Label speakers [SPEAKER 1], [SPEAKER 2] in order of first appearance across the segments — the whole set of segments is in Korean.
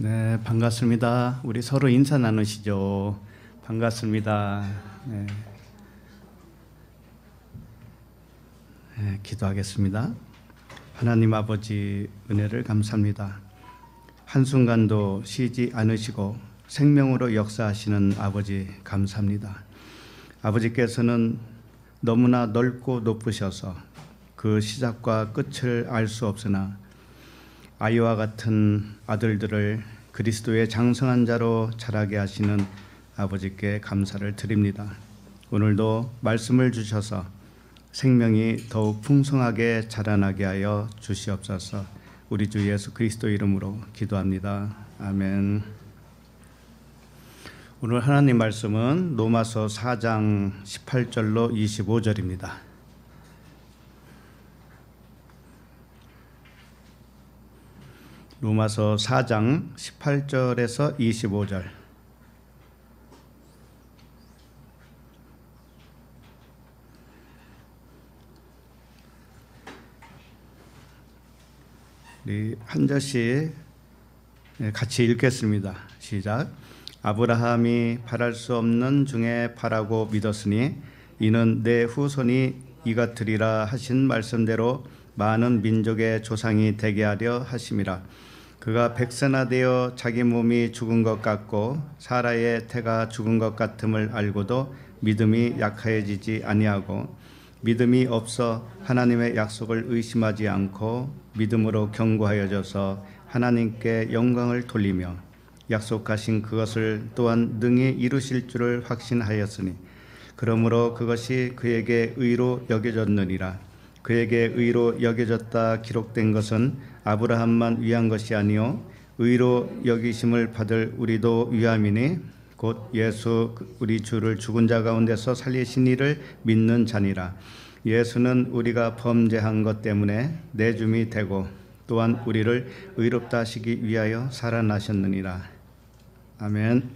[SPEAKER 1] 네, 반갑습니다. 우리 서로 인사 나누시죠. 반갑습니다. 네. 네, 기도하겠습니다. 하나님 아버지 은혜를 감사합니다. 한순간도 쉬지 않으시고 생명으로 역사하시는 아버지 감사합니다. 아버지께서는 너무나 넓고 높으셔서 그 시작과 끝을 알 수 없으나 아이와 같은 아들들을 그리스도의 장성한 자로 자라게 하시는 아버지께 감사를 드립니다. 오늘도 말씀을 주셔서 생명이 더욱 풍성하게 자라나게 하여 주시옵소서. 우리 주 예수 그리스도 이름으로 기도합니다. 아멘. 오늘 하나님 말씀은 로마서 4장 18절로 25절입니다. 로마서 4장 18절에서 25절. 우리 한 절씩 같이 읽겠습니다. 시작. 아브라함이 바랄 수 없는 중에 바라고 믿었으니 이는 내 후손이 이같으리라 하신 말씀대로 많은 민족의 조상이 되게 하려 하심이라. 그가 백세나 되어 자기 몸이 죽은 것 같고 사라의 태가 죽은 것 같음을 알고도 믿음이 약하여지지 아니하고 믿음이 없어 하나님의 약속을 의심하지 않고 믿음으로 견고하여져서 하나님께 영광을 돌리며 약속하신 그것을 또한 능히 이루실 줄을 확신하였으니 그러므로 그것이 그에게 의로 여겨졌느니라. 그에게 의로 여겨졌다 기록된 것은 아브라함만 위한 것이 아니요 의로 여기심을 받을 우리도 위함이니 곧 예수 우리 주를 죽은 자 가운데서 살리신 이를 믿는 자니라. 예수는 우리가 범죄한 것 때문에 내줌이 되고 또한 우리를 의롭다 하시기 위하여 살아나셨느니라. 아멘.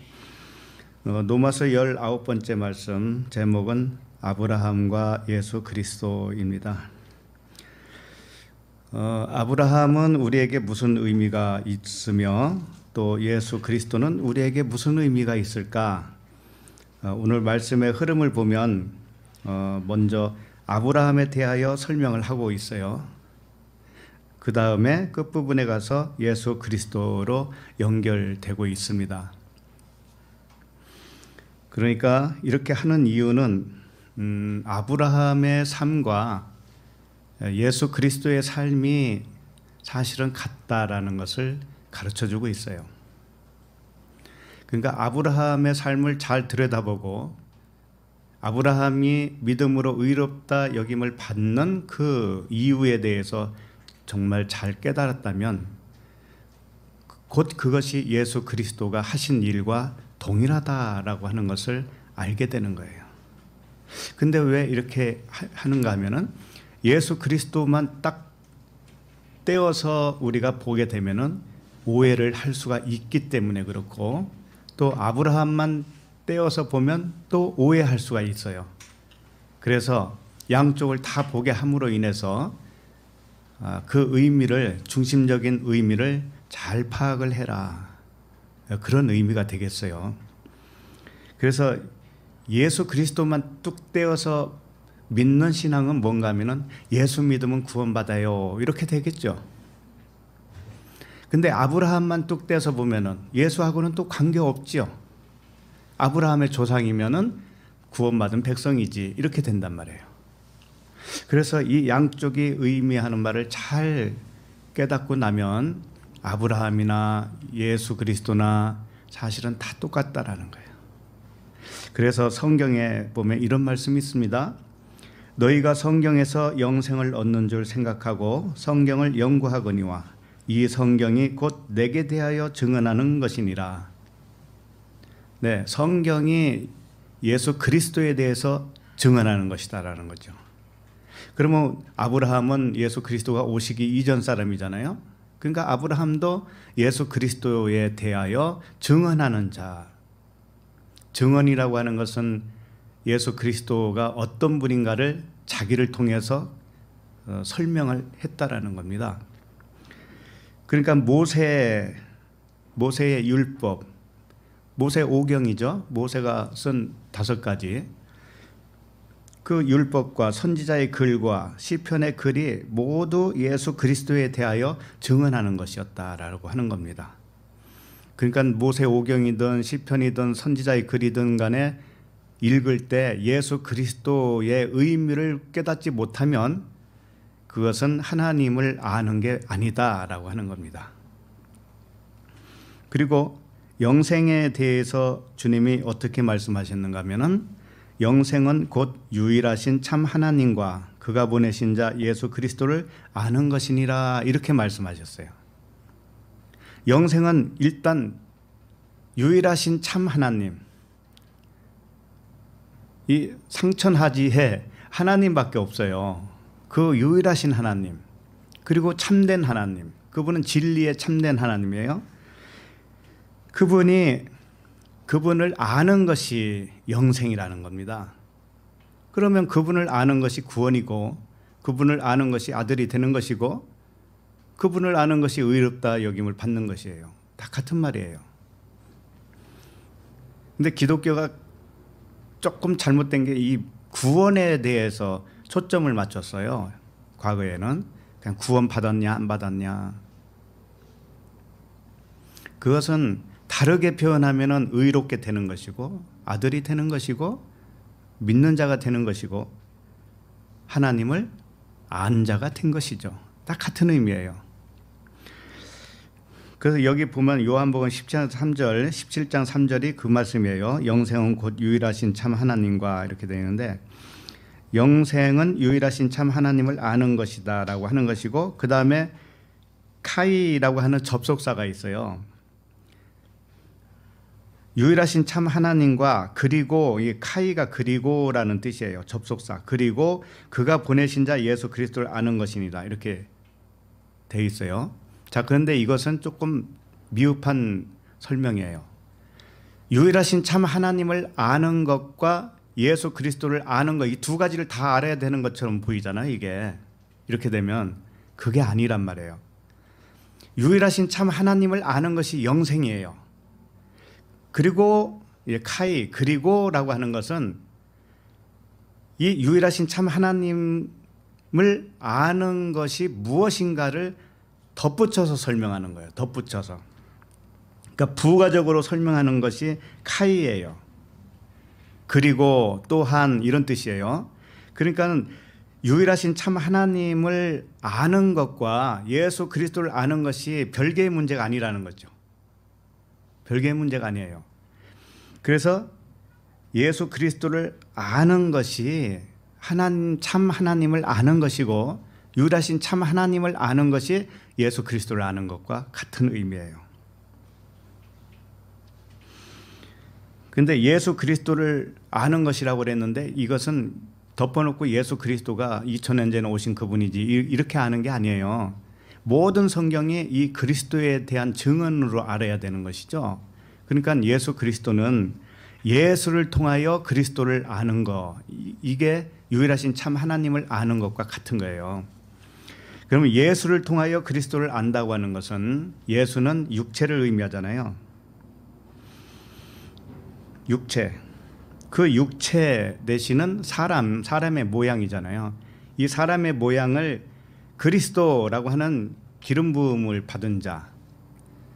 [SPEAKER 1] 로마서 19번째 말씀 제목은 아브라함과 예수 그리스도입니다. 아브라함은 우리에게 무슨 의미가 있으며 또 예수 그리스도는 우리에게 무슨 의미가 있을까? 오늘 말씀의 흐름을 보면 먼저 아브라함에 대하여 설명을 하고 있어요. 그 다음에 끝부분에 가서 예수 그리스도로 연결되고 있습니다. 그러니까 이렇게 하는 이유는 아브라함의 삶과 예수 그리스도의 삶이 사실은 같다라는 것을 가르쳐주고 있어요. 그러니까 아브라함의 삶을 잘 들여다보고 아브라함이 믿음으로 의롭다 여김을 받는 그 이유에 대해서 정말 잘 깨달았다면 곧 그것이 예수 그리스도가 하신 일과 동일하다라고 하는 것을 알게 되는 거예요. 근데 왜 이렇게 하는가 하면은 예수 그리스도만 딱 떼어서 우리가 보게 되면은 오해를 할 수가 있기 때문에 그렇고 또 아브라함만 떼어서 보면 또 오해할 수가 있어요. 그래서 양쪽을 다 보게 함으로 인해서 그 의미를 중심적인 의미를 잘 파악을 해라. 그런 의미가 되겠어요. 그래서 예수 그리스도만 뚝 떼어서 믿는 신앙은 뭔가 하면은 예수 믿으면 구원받아요. 이렇게 되겠죠. 근데 아브라함만 뚝 떼서 보면은 예수하고는 또 관계없지요. 아브라함의 조상이면은 구원받은 백성이지. 이렇게 된단 말이에요. 그래서 이 양쪽이 의미하는 말을 잘 깨닫고 나면 아브라함이나 예수 그리스도나 사실은 다 똑같다라는 거예요. 그래서 성경에 보면 이런 말씀이 있습니다. 너희가 성경에서 영생을 얻는 줄 생각하고 성경을 연구하거니와 이 성경이 곧 내게 대하여 증언하는 것이니라. 네, 성경이 예수 그리스도에 대해서 증언하는 것이다라는 거죠. 그러면 아브라함은 예수 그리스도가 오시기 이전 사람이잖아요. 그러니까 아브라함도 예수 그리스도에 대하여 증언하는 자. 증언이라고 하는 것은 예수 그리스도가 어떤 분인가를 자기를 통해서 설명을 했다라는 겁니다. 그러니까 모세 모세의 율법, 모세 오경이죠. 모세가 쓴 5가지. 그 율법과 선지자의 글과 시편의 글이 모두 예수 그리스도에 대하여 증언하는 것이었다라고 하는 겁니다. 그러니까 모세 오경이든 시편이든 선지자의 글이든 간에 읽을 때 예수 그리스도의 의미를 깨닫지 못하면 그것은 하나님을 아는 게 아니다라고 하는 겁니다. 그리고 영생에 대해서 주님이 어떻게 말씀하셨는가 하면은 영생은 곧 유일하신 참 하나님과 그가 보내신 자 예수 그리스도를 아는 것이니라 이렇게 말씀하셨어요. 영생은 일단 유일하신 참 하나님, 이 상천하지에 하나님밖에 없어요. 그 유일하신 하나님, 그리고 참된 하나님, 그분은 진리의 참된 하나님이에요. 그분을 아는 것이 영생이라는 겁니다. 그러면 그분을 아는 것이 구원이고, 그분을 아는 것이 아들이 되는 것이고, 그분을 아는 것이 의롭다 여김을 받는 것이에요. 다 같은 말이에요. 근데 기독교가 조금 잘못된 게 이 구원에 대해서 초점을 맞췄어요. 과거에는 그냥 구원 받았냐 안 받았냐. 그것은 다르게 표현하면은 의롭게 되는 것이고 아들이 되는 것이고 믿는 자가 되는 것이고 하나님을 안 자가 된 것이죠. 딱 같은 의미예요. 그래서 여기 보면 요한복음 10장 3절, 17장 3절이 그 말씀이에요. 영생은 곧 유일하신 참 하나님과 이렇게 되어 있는데 영생은 유일하신 참 하나님을 아는 것이다 라고 하는 것이고 그 다음에 카이라고 하는 접속사가 있어요. 유일하신 참 하나님과 그리고 이 카이가 그리고라는 뜻이에요. 접속사. 그리고 그가 보내신 자 예수 그리스도를 아는 것이니다. 이렇게 돼 있어요. 자, 그런데 이것은 조금 미흡한 설명이에요. 유일하신 참 하나님을 아는 것과 예수 그리스도를 아는 것, 이 두 가지를 다 알아야 되는 것처럼 보이잖아요. 이게 이렇게 되면 그게 아니란 말이에요. 유일하신 참 하나님을 아는 것이 영생이에요. 그리고 카이 그리고라고 하는 것은 이 유일하신 참 하나님을 아는 것이 무엇인가를 덧붙여서 설명하는 거예요. 덧붙여서. 그러니까 부가적으로 설명하는 것이 카이예요. 그리고 또한 이런 뜻이에요. 그러니까 유일하신 참 하나님을 아는 것과 예수 그리스도를 아는 것이 별개의 문제가 아니라는 거죠. 별개의 문제가 아니에요. 그래서 예수 그리스도를 아는 것이 참 하나님을 아는 것이고 유일하신 참 하나님을 아는 것이 예수 그리스도를 아는 것과 같은 의미예요. 그런데 예수 그리스도를 아는 것이라고 그랬는데 이것은 덮어놓고 예수 그리스도가 2000년 전에 오신 그분이지 이렇게 아는 게 아니에요. 모든 성경이 이 그리스도에 대한 증언으로 알아야 되는 것이죠. 그러니까 예수 그리스도는 예수를 통하여 그리스도를 아는 것, 이게 유일하신 참 하나님을 아는 것과 같은 거예요. 그러면 예수를 통하여 그리스도를 안다고 하는 것은 예수는 육체를 의미하잖아요. 육체. 그 육체 대신은 사람의 모양이잖아요. 이 사람의 모양을 그리스도라고 하는 기름 부음을 받은 자.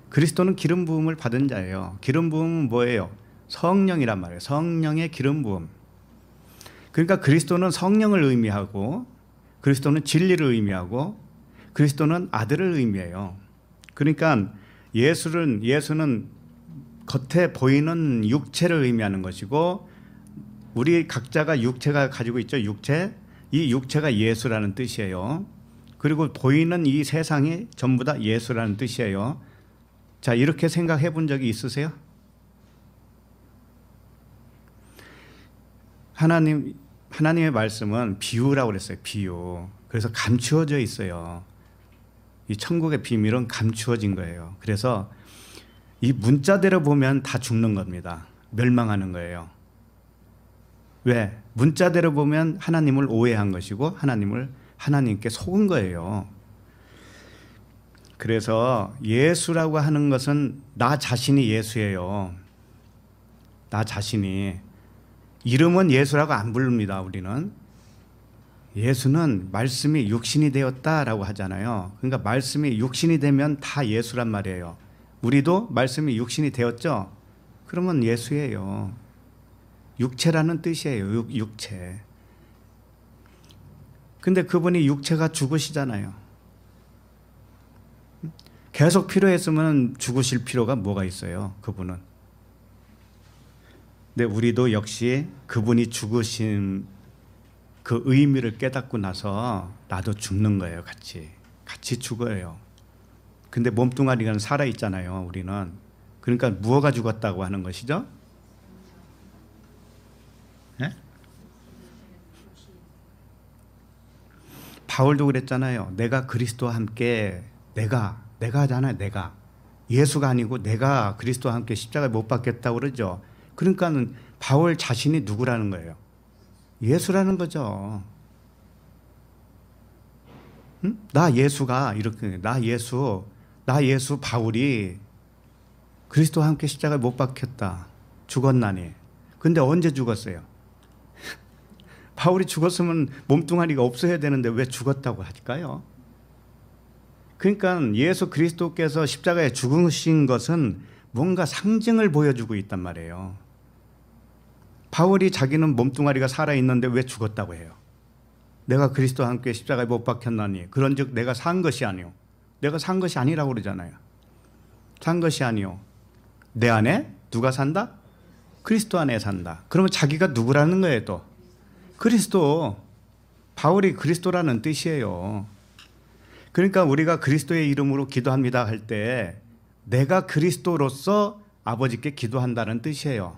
[SPEAKER 1] 그리스도는 기름 부음을 받은 자예요. 기름 부음은 뭐예요? 성령이란 말이에요. 성령의 기름 부음. 그러니까 그리스도는 성령을 의미하고 그리스도는 진리를 의미하고 그리스도는 아들을 의미해요. 그러니까 예수는 겉에 보이는 육체를 의미하는 것이고 우리 각자가 육체가 가지고 있죠. 육체. 이 육체가 예수라는 뜻이에요. 그리고 보이는 이 세상이 전부 다 예수라는 뜻이에요. 자, 이렇게 생각해 본 적이 있으세요? 하나님의 말씀은 비유라고 그랬어요. 비유. 그래서 감추어져 있어요. 이 천국의 비밀은 감추어진 거예요. 그래서 이 문자대로 보면 다 죽는 겁니다. 멸망하는 거예요. 왜? 문자대로 보면 하나님을 오해한 것이고 하나님께 속은 거예요. 그래서 예수라고 하는 것은 나 자신이 예수예요. 나 자신이. 이름은 예수라고 안 부릅니다. 우리는. 예수는 말씀이 육신이 되었다라고 하잖아요. 그러니까 말씀이 육신이 되면 다 예수란 말이에요. 우리도 말씀이 육신이 되었죠? 그러면 예수예요. 육체라는 뜻이에요. 육체. 근데 그분이 육체가 죽으시잖아요. 계속 필요했으면 죽으실 필요가 뭐가 있어요? 그분은. 근데 우리도 역시 그분이 죽으신 그 의미를 깨닫고 나서 나도 죽는 거예요. 같이 죽어요. 근데 몸뚱아리가 살아있잖아요. 우리는. 그러니까 무엇가 죽었다고 하는 것이죠? 네? 바울도 그랬잖아요. 내가 그리스도와 함께 내가 하잖아요. 내가. 예수가 아니고 내가 그리스도와 함께 십자가에 못 박혔다고 그러죠. 그러니까 바울 자신이 누구라는 거예요? 예수라는 거죠. 응? 나 예수가 이렇게 나 예수 바울이 그리스도와 함께 십자가에 못 박혔다. 죽었나니. 근데 언제 죽었어요? 바울이 죽었으면 몸뚱아리가 없어야 되는데 왜 죽었다고 할까요? 그러니까 예수 그리스도께서 십자가에 죽으신 것은 뭔가 상징을 보여주고 있단 말이에요. 바울이 자기는 몸뚱아리가 살아있는데 왜 죽었다고 해요? 내가 그리스도와 함께 십자가에 못 박혔나니 그런즉 내가 산 것이 아니오. 내가 산 것이 아니라고 그러잖아요. 산 것이 아니오. 내 안에 누가 산다? 그리스도 안에 산다. 그러면 자기가 누구라는 거예요 또? 그리스도. 바울이 그리스도라는 뜻이에요. 그러니까 우리가 그리스도의 이름으로 기도합니다 할 때 내가 그리스도로서 아버지께 기도한다는 뜻이에요.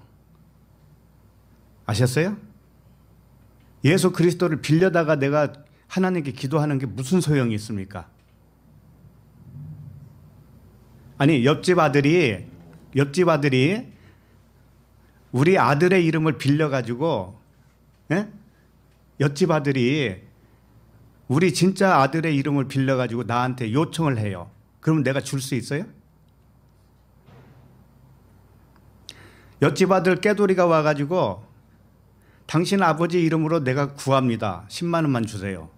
[SPEAKER 1] 아셨어요? 예수 그리스도를 빌려다가 내가 하나님께 기도하는 게 무슨 소용이 있습니까? 아니 옆집 아들이 우리 아들의 이름을 빌려가지고 옆집 아들이 우리 진짜 아들의 이름을 빌려가지고 나한테 요청을 해요. 그러면 내가 줄 수 있어요? 옆집 아들 깨돌이가 와가지고 당신 아버지 이름으로 내가 구합니다. 10만 원만 주세요.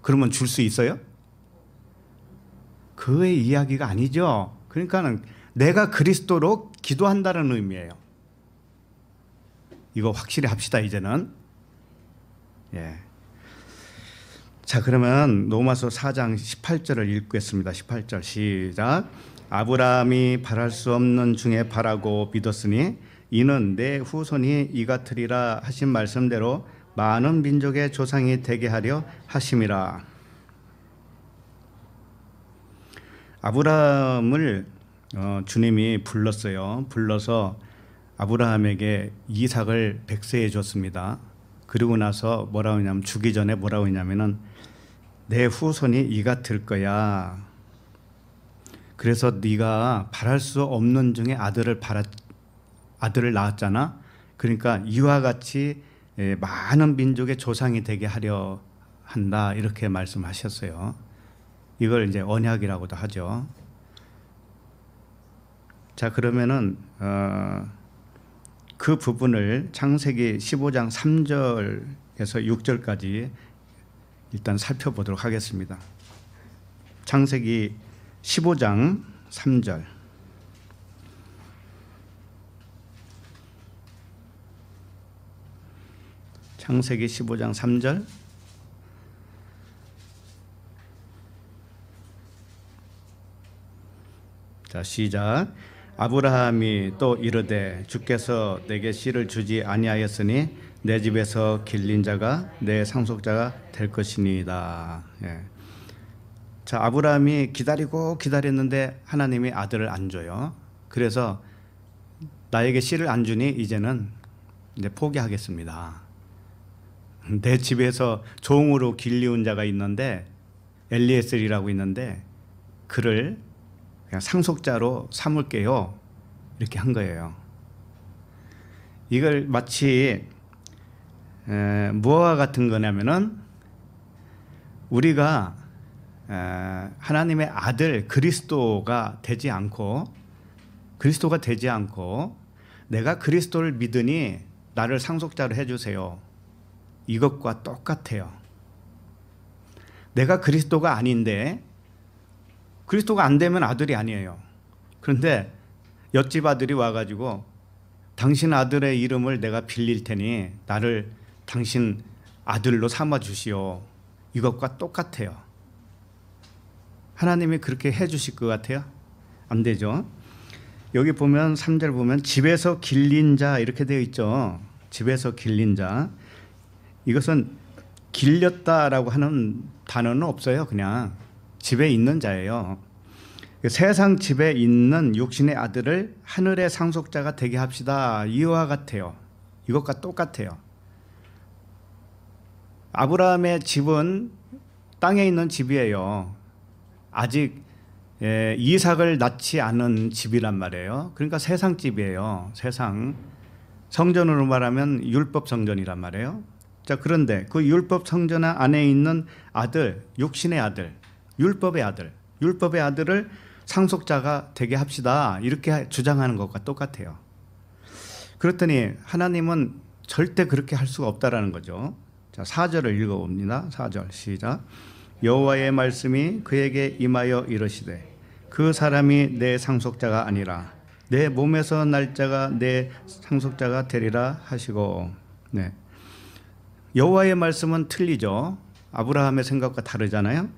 [SPEAKER 1] 그러면 줄 수 있어요? 그의 이야기가 아니죠. 그러니까는 내가 그리스도로 기도한다는 의미예요. 이거 확실히 합시다 이제는. 예. 자, 그러면 로마서 4장 18절을 읽겠습니다. 18절 시작. 아브라함이 바랄 수 없는 중에 바라고 믿었으니 이는 내 후손이 이 같으리라 하신 말씀대로 많은 민족의 조상이 되게 하려 하심이라. 아브라함을 주님이 불렀어요. 불러서 아브라함에게 이삭을 백세해 줬습니다. 그리고 나서 뭐라고 하냐면 주기 전에 뭐라고 했냐면은 내 후손이 이 같을 거야. 그래서 네가 바랄 수 없는 중에 아들을 낳았잖아. 그러니까 이와 같이 많은 민족의 조상이 되게 하려 한다. 이렇게 말씀하셨어요. 이걸 이제 언약이라고도 하죠. 자, 그러면은 그 부분을 창세기 15장 3절에서 6절까지 일단 살펴보도록 하겠습니다. 창세기 15장 3절. 창세기 15장 3절. 자, 시작. 아브라함이 또 이르되 주께서 내게 씨를 주지 아니하였으니 내 집에서 길린 자가 내 상속자가 될 것이니이다. 예. 자, 아브라함이 기다렸는데 하나님이 아들을 안 줘요. 그래서 나에게 씨를 안 주니 이제는 이제 포기하겠습니다. 내 집에서 종으로 길리운 자가 있는데 엘리에셀이라고 있는데 그를 그냥 상속자로 삼을게요. 이렇게 한 거예요. 이걸 마치 무엇과 같은 거냐면은 우리가 하나님의 아들 그리스도가 되지 않고 내가 그리스도를 믿으니 나를 상속자로 해주세요. 이것과 똑같아요. 내가 그리스도가 아닌데 그리스도가 안 되면 아들이 아니에요. 그런데 옆집 아들이 와가지고 당신 아들의 이름을 내가 빌릴 테니 나를 당신 아들로 삼아 주시오. 이것과 똑같아요. 하나님이 그렇게 해 주실 것 같아요? 안 되죠. 여기 보면 3절 보면 집에서 길린 자 이렇게 되어 있죠. 집에서 길린 자. 이것은 길렸다라고 하는 단어는 없어요. 그냥 집에 있는 자예요. 세상 집에 있는 육신의 아들을 하늘의 상속자가 되게 합시다. 이와 같아요. 이것과 똑같아요. 아브라함의 집은 땅에 있는 집이에요. 아직 이삭을 낳지 않은 집이란 말이에요. 그러니까 세상 집이에요. 세상. 성전으로 말하면 율법 성전이란 말이에요. 자, 그런데 그 율법 성전 안에 있는 아들, 육신의 아들, 율법의 아들을 상속자가 되게 합시다. 이렇게 주장하는 것과 똑같아요. 그렇더니 하나님은 절대 그렇게 할 수가 없다라는 거죠. 자, 4절을 읽어봅니다. 4절 시작. 여호와의 말씀이 그에게 임하여 이르시되 그 사람이 내 상속자가 아니라 내 몸에서 날 자가 내 상속자가 되리라 하시고. 네. 여호와의 말씀은 틀리죠. 아브라함의 생각과 다르잖아요.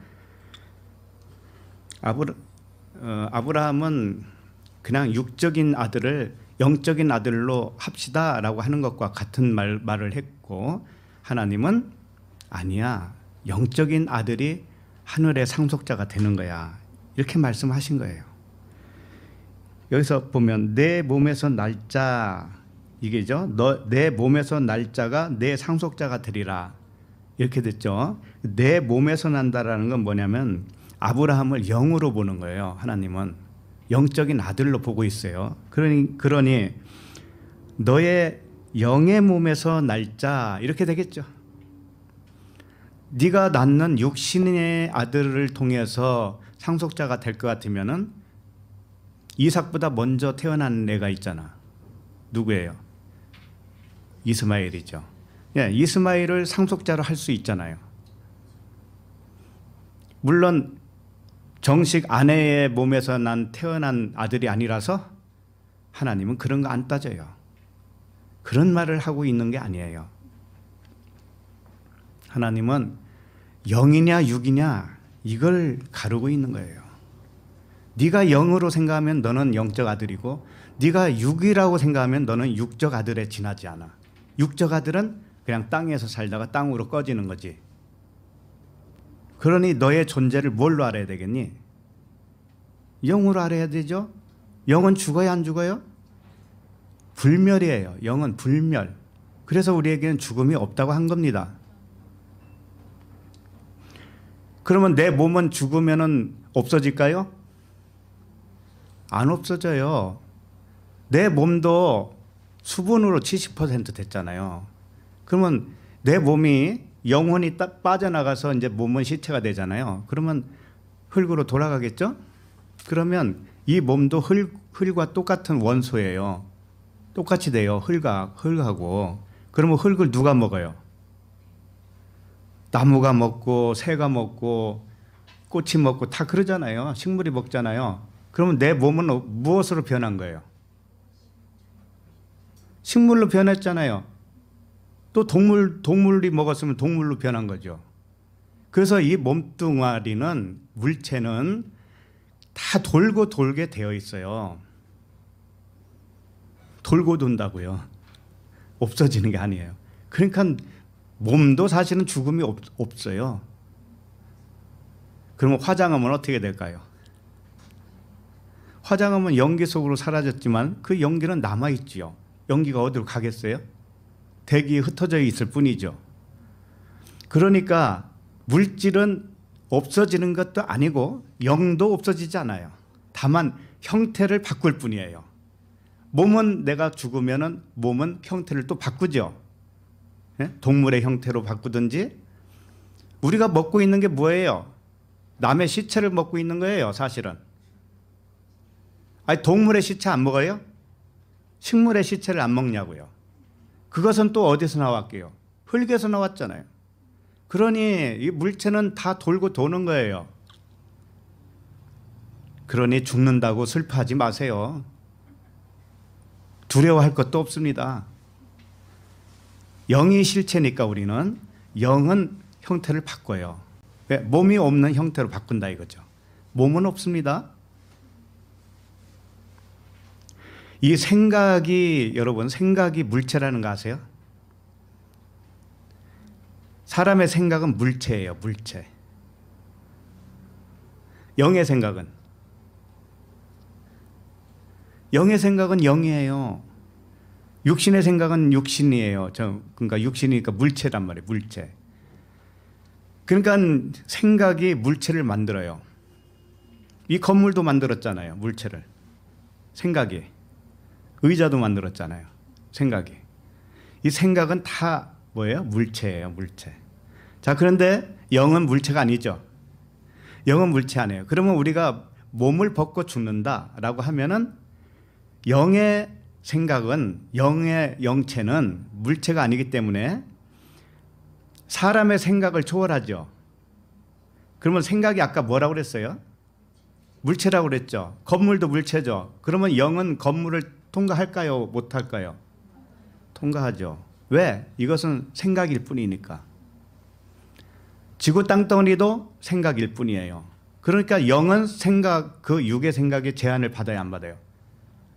[SPEAKER 1] 아브라함은 그냥 육적인 아들을 영적인 아들로 합시다라고 하는 것과 같은 말을 했고, 하나님은 아니야, 영적인 아들이 하늘의 상속자가 되는 거야, 이렇게 말씀하신 거예요. 여기서 보면 내 몸에서 날짜, 이게죠. 내 몸에서 날짜가 내 상속자가 되리라, 이렇게 됐죠. 내 몸에서 난다라는 건 뭐냐면 아브라함을 영으로 보는 거예요. 하나님은 영적인 아들로 보고 있어요. 그러니 너의 영의 몸에서 날짜, 이렇게 되겠죠. 네가 낳는 육신의 아들을 통해서 상속자가 될 것 같으면은 이삭보다 먼저 태어난 애가 있잖아. 누구예요? 이스마엘이죠. 예, 이스마엘을 상속자로 할 수 있잖아요. 물론 정식 아내의 몸에서 태어난 아들이 아니라서 하나님은 그런 거 안 따져요. 그런 말을 하고 있는 게 아니에요. 하나님은 영이냐 육이냐 이걸 가르고 있는 거예요. 네가 영으로 생각하면 너는 영적 아들이고, 네가 육이라고 생각하면 너는 육적 아들에 지나지 않아. 육적 아들은 그냥 땅에서 살다가 땅으로 꺼지는 거지. 그러니 너의 존재를 뭘로 알아야 되겠니? 영으로 알아야 되죠. 영은 죽어야 안 죽어요? 불멸이에요. 영은 불멸. 그래서 우리에게는 죽음이 없다고 한 겁니다. 그러면 내 몸은 죽으면 없어질까요? 안 없어져요. 내 몸도 수분으로 70% 됐잖아요. 그러면 내 몸이 영혼이 빠져나가서 이제 몸은 시체가 되잖아요. 그러면 흙으로 돌아가겠죠? 그러면 이 몸도 흙과 똑같은 원소예요. 똑같이 돼요. 흙하고. 그러면 흙을 누가 먹어요? 나무가 먹고 새가 먹고 꽃이 먹고 다 그러잖아요. 식물이 먹잖아요. 그러면 내 몸은 무엇으로 변한 거예요? 식물로 변했잖아요. 또 동물이 먹었으면 동물로 변한 거죠. 그래서 이 몸뚱아리는, 물체는 다 돌고 돌게 되어 있어요. 돌고 돈다고요. 없어지는 게 아니에요. 그러니까 몸도 사실은 죽음이 없어요. 그러면 화장하면 어떻게 될까요? 화장하면 연기 속으로 사라졌지만 그 연기는 남아있지요. 연기가 어디로 가겠어요? 대기에 흩어져 있을 뿐이죠. 그러니까 물질은 없어지는 것도 아니고 영도 없어지지 않아요. 다만 형태를 바꿀 뿐이에요. 몸은 내가 죽으면 몸은 형태를 또 바꾸죠. 동물의 형태로 바꾸든지. 우리가 먹고 있는 게 뭐예요? 남의 시체를 먹고 있는 거예요, 사실은. 아니, 동물의 시체 안 먹어요? 식물의 시체를 안 먹냐고요. 그것은 또 어디서 나왔게요? 흙에서 나왔잖아요. 그러니 이 물체는 다 돌고 도는 거예요. 그러니 죽는다고 슬퍼하지 마세요. 두려워할 것도 없습니다. 영이 실체니까 우리는 영은 형태를 바꿔요. 왜? 몸이 없는 형태로 바꾼다 이거죠. 몸은 없습니다. 이 생각이, 여러분, 생각이 물체라는 거 아세요? 사람의 생각은 물체예요, 물체. 영의 생각은? 영의 생각은 영이에요. 육신의 생각은 육신이에요. 그러니까 육신이니까 물체란 말이에요, 물체. 그러니까 생각이 물체를 만들어요. 이 건물도 만들었잖아요, 물체를. 생각이. 의자도 만들었잖아요, 생각이. 이 생각은 다 뭐예요? 물체예요, 물체. 자, 그런데 영은 물체가 아니죠. 영은 물체 아니에요. 그러면 우리가 몸을 벗고 죽는다라고 하면은 영의 생각은, 영의 영체는 물체가 아니기 때문에 사람의 생각을 초월하죠. 그러면 생각이 아까 뭐라고 그랬어요? 물체라고 그랬죠. 건물도 물체죠. 그러면 영은 건물을 통과할까요? 못할까요? 통과하죠. 왜? 이것은 생각일 뿐이니까. 지구 땅덩어리도 생각일 뿐이에요. 그러니까 영은 생각, 그 육의 생각에 제한을 받아야 안 받아요?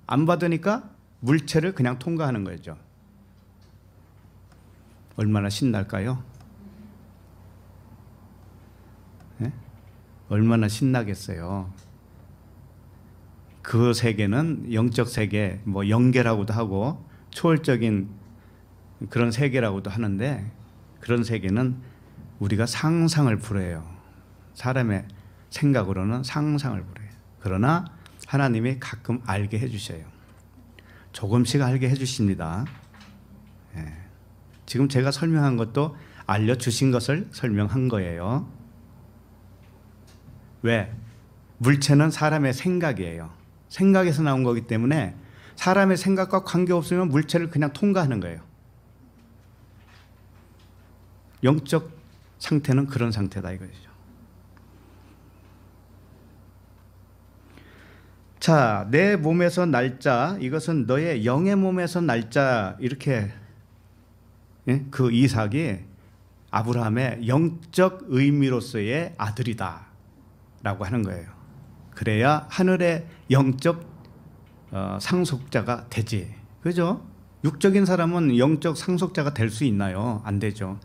[SPEAKER 1] 안 받으니까 물체를 그냥 통과하는 거죠. 얼마나 신날까요? 네? 얼마나 신나겠어요. 그 세계는 영적 세계, 뭐 영계라고도 하고 초월적인 그런 세계라고도 하는데, 그런 세계는 우리가 상상을 불허해요. 사람의 생각으로는 상상을 불허해요. 그러나 하나님이 가끔 알게 해주셔요. 조금씩 알게 해주십니다. 예. 지금 제가 설명한 것도 알려주신 것을 설명한 거예요. 왜? 물체는 사람의 생각이에요. 생각에서 나온 거기 때문에 사람의 생각과 관계없으면 물체를 그냥 통과하는 거예요. 영적 상태는 그런 상태다 이거죠. 자, 내 몸에서 날자, 이것은 너의 영의 몸에서 날자, 이렇게, 예? 그 이삭이 아브라함의 영적 의미로서의 아들이다 라고 하는 거예요. 그래야 하늘의 영적 상속자가 되지. 그죠? 육적인 사람은 영적 상속자가 될 수 있나요? 안 되죠.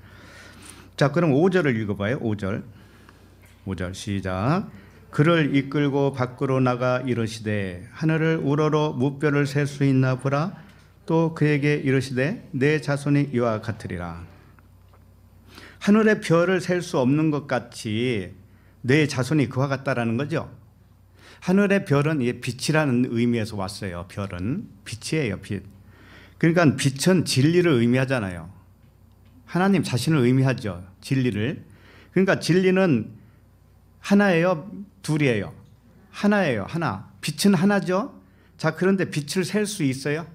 [SPEAKER 1] 자, 그럼 5절을 읽어봐요. 5절 시작. 그를 이끌고 밖으로 나가 이르시되 하늘을 우러러 무뼈를 셀 수 있나 보라. 또 그에게 이르시되 내 자손이 이와 같으리라. 하늘의 별을 셀 수 없는 것 같이 내 자손이 그와 같다라는 거죠. 하늘의 별은 빛이라는 의미에서 왔어요. 별은 빛이에요, 빛. 그러니까 빛은 진리를 의미하잖아요. 하나님 자신을 의미하죠, 진리를. 그러니까 진리는 하나예요, 둘이에요? 하나예요, 하나. 빛은 하나죠. 자, 그런데 빛을 셀 수 있어요?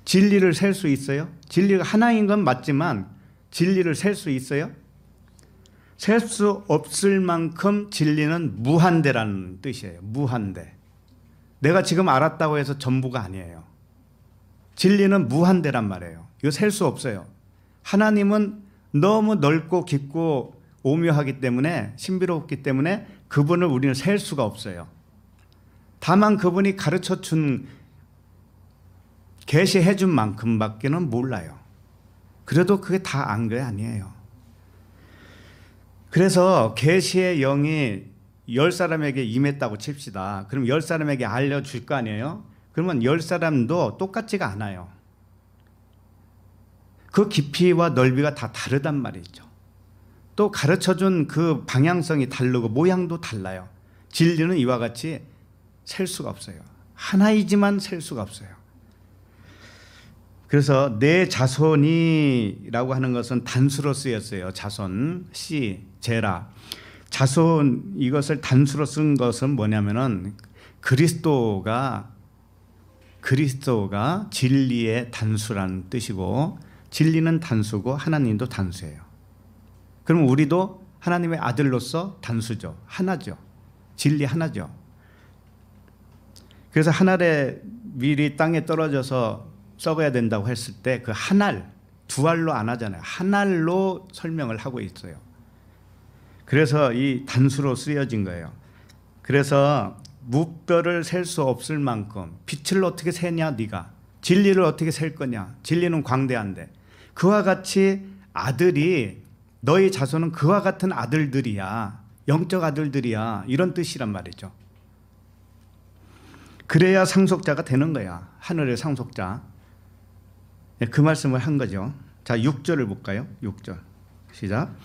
[SPEAKER 1] 진리를 셀 수 있어요? 진리가 하나인 건 맞지만 진리를 셀 수 있어요? 셀 수 없을 만큼 진리는 무한대라는 뜻이에요. 무한대. 내가 지금 알았다고 해서 전부가 아니에요. 진리는 무한대란 말이에요. 이거 셀 수 없어요. 하나님은 너무 넓고 깊고 오묘하기 때문에, 신비롭기 때문에 그분을 우리는 셀 수가 없어요. 다만 그분이 가르쳐 준, 계시해 준 만큼밖에는 몰라요. 그래도 그게 다 안 게 아니에요. 그래서 계시의 영이 10사람에게 임했다고 칩시다. 그럼 10사람에게 알려줄 거 아니에요? 그러면 10사람도 똑같지가 않아요. 그 깊이와 넓이가 다 다르단 말이죠. 또 가르쳐준 그 방향성이 다르고 모양도 달라요. 진리는 이와 같이 셀 수가 없어요. 하나이지만 셀 수가 없어요. 그래서 내 자손이라고 하는 것은 단수로 쓰였어요. 자손, 씨, 제라. 자손 이것을 단수로 쓴 것은 뭐냐면은 그리스도가 진리의 단수라는 뜻이고, 진리는 단수고 하나님도 단수예요. 그럼 우리도 하나님의 아들로서 단수죠. 하나죠. 진리 하나죠. 그래서 한 알의 밀이 땅에 떨어져서 썩어야 된다고 했을 때 그 한 알, 두 알로 안 하잖아요. 한 알로 설명을 하고 있어요. 그래서 이 단수로 쓰여진 거예요. 그래서 무뼈를 셀 수 없을 만큼 빛을 어떻게 세냐 네가, 진리를 어떻게 셀 거냐, 진리는 광대한데, 그와 같이 아들이, 너희 자손은 그와 같은 아들들이야, 영적 아들들이야, 이런 뜻이란 말이죠. 그래야 상속자가 되는 거야. 하늘의 상속자. 그 말씀을 한 거죠. 자, 6절을 볼까요? 6절 시작.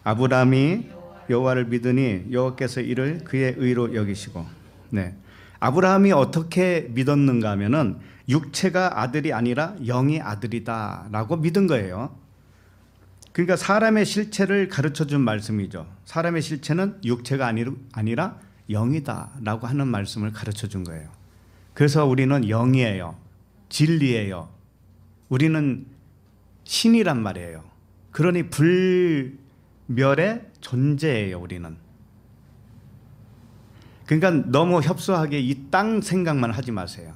[SPEAKER 1] 아브라함이 여호와를 믿으니 여호와께서 이를 그의 의로 여기시고. 네, 아브라함이 어떻게 믿었는가 하면은 육체가 아들이 아니라 영이 아들이다라고 믿은 거예요. 그러니까 사람의 실체를 가르쳐준 말씀이죠. 사람의 실체는 육체가 아니라 영이다라고 하는 말씀을 가르쳐준 거예요. 그래서 우리는 영이에요. 진리예요. 우리는 신이란 말이에요. 그러니 불멸의 존재예요, 우리는. 그러니까 너무 협소하게 이 땅 생각만 하지 마세요.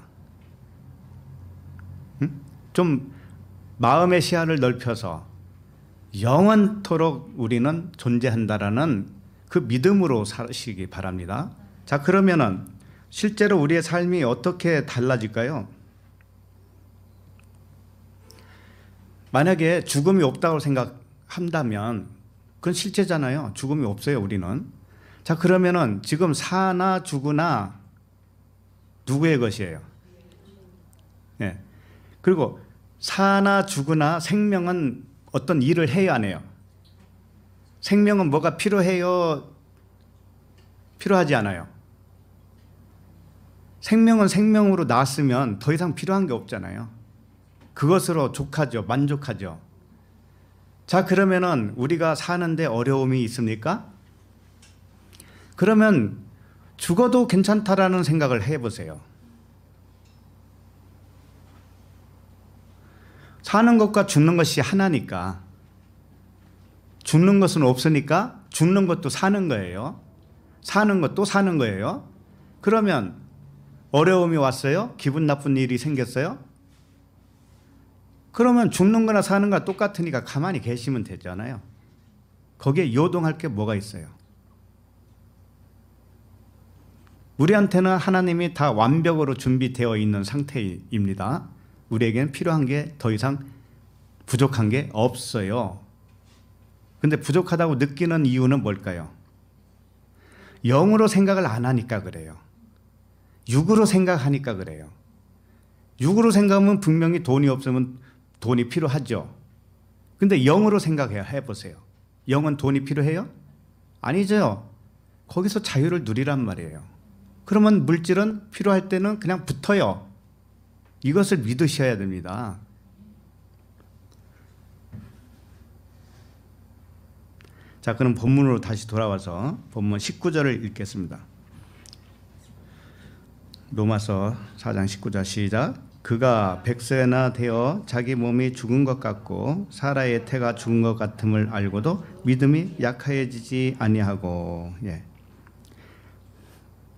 [SPEAKER 1] 좀 마음의 시야를 넓혀서 영원토록 우리는 존재한다라는 그 믿음으로 사시기 바랍니다. 자, 그러면은 실제로 우리의 삶이 어떻게 달라질까요? 만약에 죽음이 없다고 생각한다면 그건 실제잖아요. 죽음이 없어요, 우리는. 자, 그러면은 지금 사나 죽으나 누구의 것이에요? 네. 그리고 사나 죽으나 생명은 어떤 일을 해야 안 해요? 생명은 뭐가 필요해요? 필요하지 않아요? 생명은 생명으로 낳았으면 더 이상 필요한 게 없잖아요. 그것으로 족하죠. 만족하죠. 자, 그러면은 우리가 사는데 어려움이 있습니까? 그러면 죽어도 괜찮다라는 생각을 해보세요. 사는 것과 죽는 것이 하나니까, 죽는 것은 없으니까 죽는 것도 사는 거예요. 사는 것도 사는 거예요. 그러면 어려움이 왔어요? 기분 나쁜 일이 생겼어요? 그러면 죽는 거나 사는 거나 똑같으니까 가만히 계시면 되잖아요. 거기에 요동할 게 뭐가 있어요? 우리한테는 하나님이 다 완벽으로 준비되어 있는 상태입니다. 우리에게는 필요한 게 더 이상 부족한 게 없어요. 근데 부족하다고 느끼는 이유는 뭘까요? 영으로 생각을 안 하니까 그래요. 육으로 생각하니까 그래요. 육으로 생각하면 분명히 돈이 없으면 돈이 필요하죠. 근데 영으로 생각해야 해보세요. 영은 돈이 필요해요? 아니죠. 거기서 자유를 누리란 말이에요. 그러면 물질은 필요할 때는 그냥 붙어요. 이것을 믿으셔야 됩니다. 자, 그럼 본문으로 다시 돌아와서 본문 19절을 읽겠습니다. 로마서 4장 19절 시작. 그가 100세나 되어 자기 몸이 죽은 것 같고 사라의 태가 죽은 것 같음을 알고도 믿음이 약하여지지 아니하고. 예.